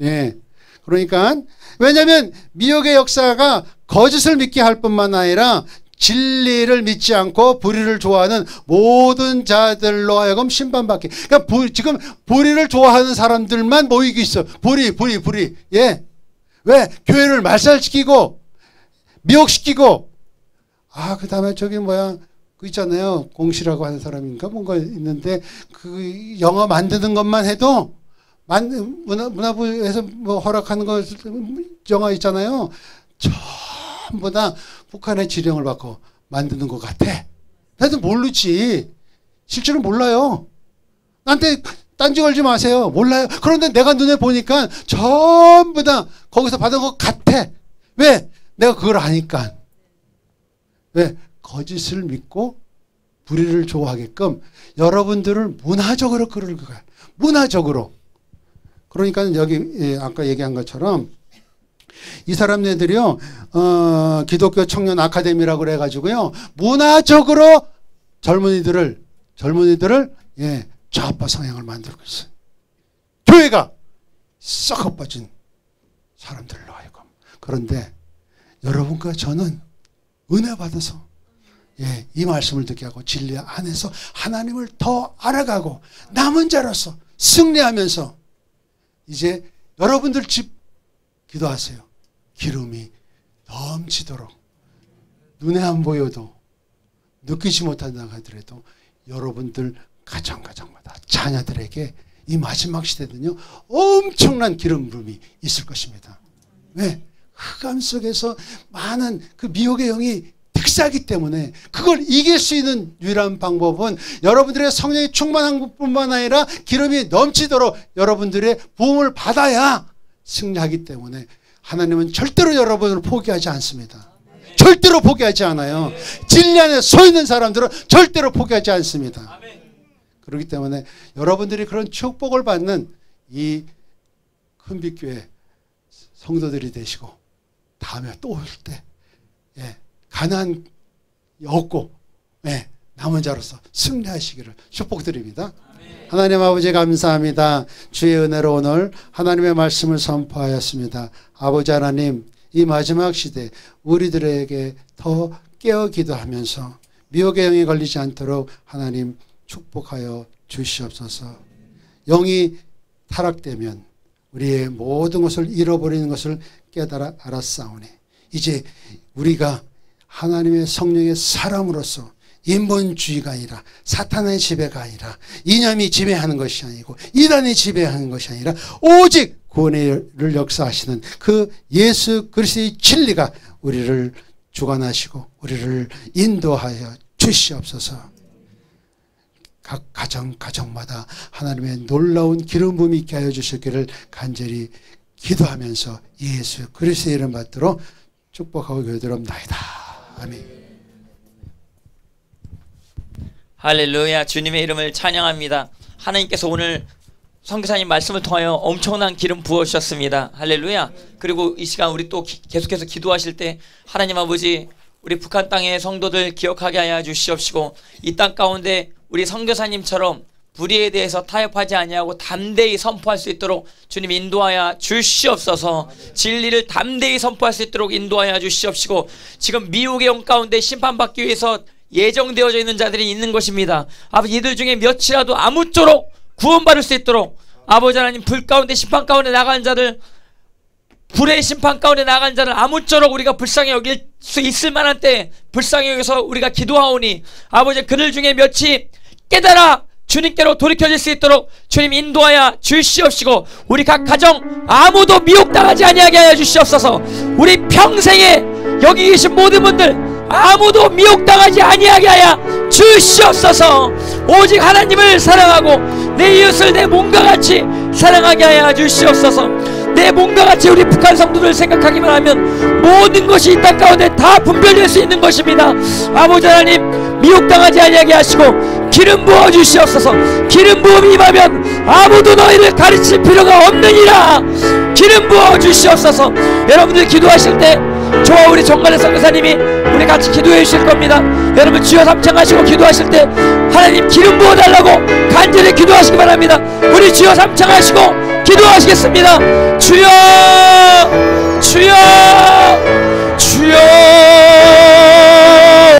예. 그러니까 왜냐하면 미혹의 역사가 거짓을 믿게 할 뿐만 아니라 진리를 믿지 않고 불의를 좋아하는 모든 자들로 하여금 심판받게. 그러니까 지금 불의를 좋아하는 사람들만 모이고 있어. 불의. 예. 왜? 교회를 말살시키고 미혹시키고. 그 다음에 그 있잖아요. 공시라고 하는 사람인가 뭔가 있는데 그 영화 만드는 것만 해도 문화부에서 허락하는 거 영화 있잖아요. 전부 다 북한의 지령을 받고 만드는 것 같아. 나도 모르지. 실제로 몰라요. 나한테 딴지 걸지 마세요. 몰라요. 그런데 내가 눈에 보니까 전부 다 거기서 받은 것 같아. 왜? 내가 그걸 아니까. 왜? 거짓을 믿고 불의를 좋아하게끔 여러분들을 문화적으로 끌을 거야. 문화적으로. 그러니까 여기 아까 얘기한 것처럼 이 사람네들이요 기독교 청년 아카데미라고 그래가지고요 문화적으로 젊은이들을 좌파 성향을 만들고 있어요. 교회가 썩어 빠진 사람들로 하여금. 그런데 여러분과 저는 은혜 받아서 이 말씀을 듣게 하고 진리 안에서 하나님을 더 알아가고 남은 자로서 승리하면서 이제 여러분들 집 기도하세요. 기름이 넘치도록 눈에 안 보여도 느끼지 못한다 하더라도 여러분들 가정마다 자녀들에게 이 마지막 시대는요 엄청난 기름 부음이 있을 것입니다. 왜? 흑암 속에서 많은 그 미혹의 영이 득세하기 때문에 그걸 이길 수 있는 유일한 방법은 여러분들의 성령이 충만한 것뿐만 아니라 기름이 넘치도록 여러분들의 부음을 받아야 승리하기 때문에 하나님은 절대로 여러분을 포기하지 않습니다. 절대로 포기하지 않아요. 진리 안에 서 있는 사람들은 절대로 포기하지 않습니다. 그렇기 때문에 여러분들이 그런 축복을 받는 이 큰빛교회 성도들이 되시고 다음에 또 올 때 가난이 없고 남은 자로서 승리하시기를 축복드립니다. 하나님 아버지 감사합니다. 주의 은혜로 오늘 하나님의 말씀을 선포하였습니다. 아버지 하나님, 이 마지막 시대 우리들에게 더 깨어 기도하면서 미혹의 영이 걸리지 않도록 하나님 축복하여 주시옵소서. 영이 타락되면 우리의 모든 것을 잃어버리는 것을 깨달아 알았사오니 이제 우리가 하나님의 성령의 사람으로서 인본주의가 아니라 사탄의 지배가 아니라 이념이 지배하는 것이 아니고 이단이 지배하는 것이 아니라 오직 구원의 역사하시는 그 예수 그리스도의 진리가 우리를 주관하시고 우리를 인도하여 주시옵소서. 각 가정마다 하나님의 놀라운 기름 부음이 있게 하여 주시기를 간절히 기도하면서 예수 그리스도의 이름 받들어 축복하고 기도드립나이다. 아멘. 할렐루야. 주님의 이름을 찬양합니다. 하나님께서 오늘 선교사님 말씀을 통하여 엄청난 기름 부어주셨습니다. 할렐루야. 그리고 이 시간 우리 또 계속해서 기도하실 때 하나님 아버지 우리 북한 땅의 성도들 기억하게 하여 주시옵시고 이 땅 가운데 우리 선교사님처럼 불의에 대해서 타협하지 아니하고 담대히 선포할 수 있도록 주님 인도하여 주시옵소서. 진리를 담대히 선포할 수 있도록 인도하여 주시옵시고 지금 미혹의 영 가운데 심판받기 위해서 예정되어져 있는 자들이 있는 것입니다. 아버지 이들 중에 몇이라도 아무쪼록 구원받을 수 있도록 아버지 하나님 불 가운데 심판 가운데 나간 자들 불의 심판 가운데 나간 자를 아무쪼록 우리가 불쌍히 여길 수 있을 만한 때 불쌍히 여기서 우리가 기도하오니 아버지 그들 중에 몇이 깨달아 주님께로 돌이켜질 수 있도록 주님 인도하여 주시옵시고 우리 각 가정 아무도 미혹당하지 아니하게 하여 주시옵소서. 우리 평생에 여기 계신 모든 분들 아무도 미혹당하지 아니하게 하여 주시옵소서. 오직 하나님을 사랑하고 내 이웃을 내 몸과 같이 사랑하게 하여 주시옵소서. 내 몸과 같이 우리 북한 성도들 생각하기만 하면 모든 것이 이 땅 가운데 다 분별될 수 있는 것입니다. 아버지 하나님 미혹당하지 아니하게 하시고 기름 부어 주시옵소서. 기름 부음이 임하면 아무도 너희를 가르칠 필요가 없느니라. 기름 부어 주시옵소서. 여러분들 기도하실 때 저와 우리 정관의 선교사님이 우리 같이 기도해 주실 겁니다. 여러분 주여 삼창하시고 기도하실 때 하나님 기름 부어 달라고 간절히 기도하시기 바랍니다. 우리 주여 삼창하시고 기도하시겠습니다. 주여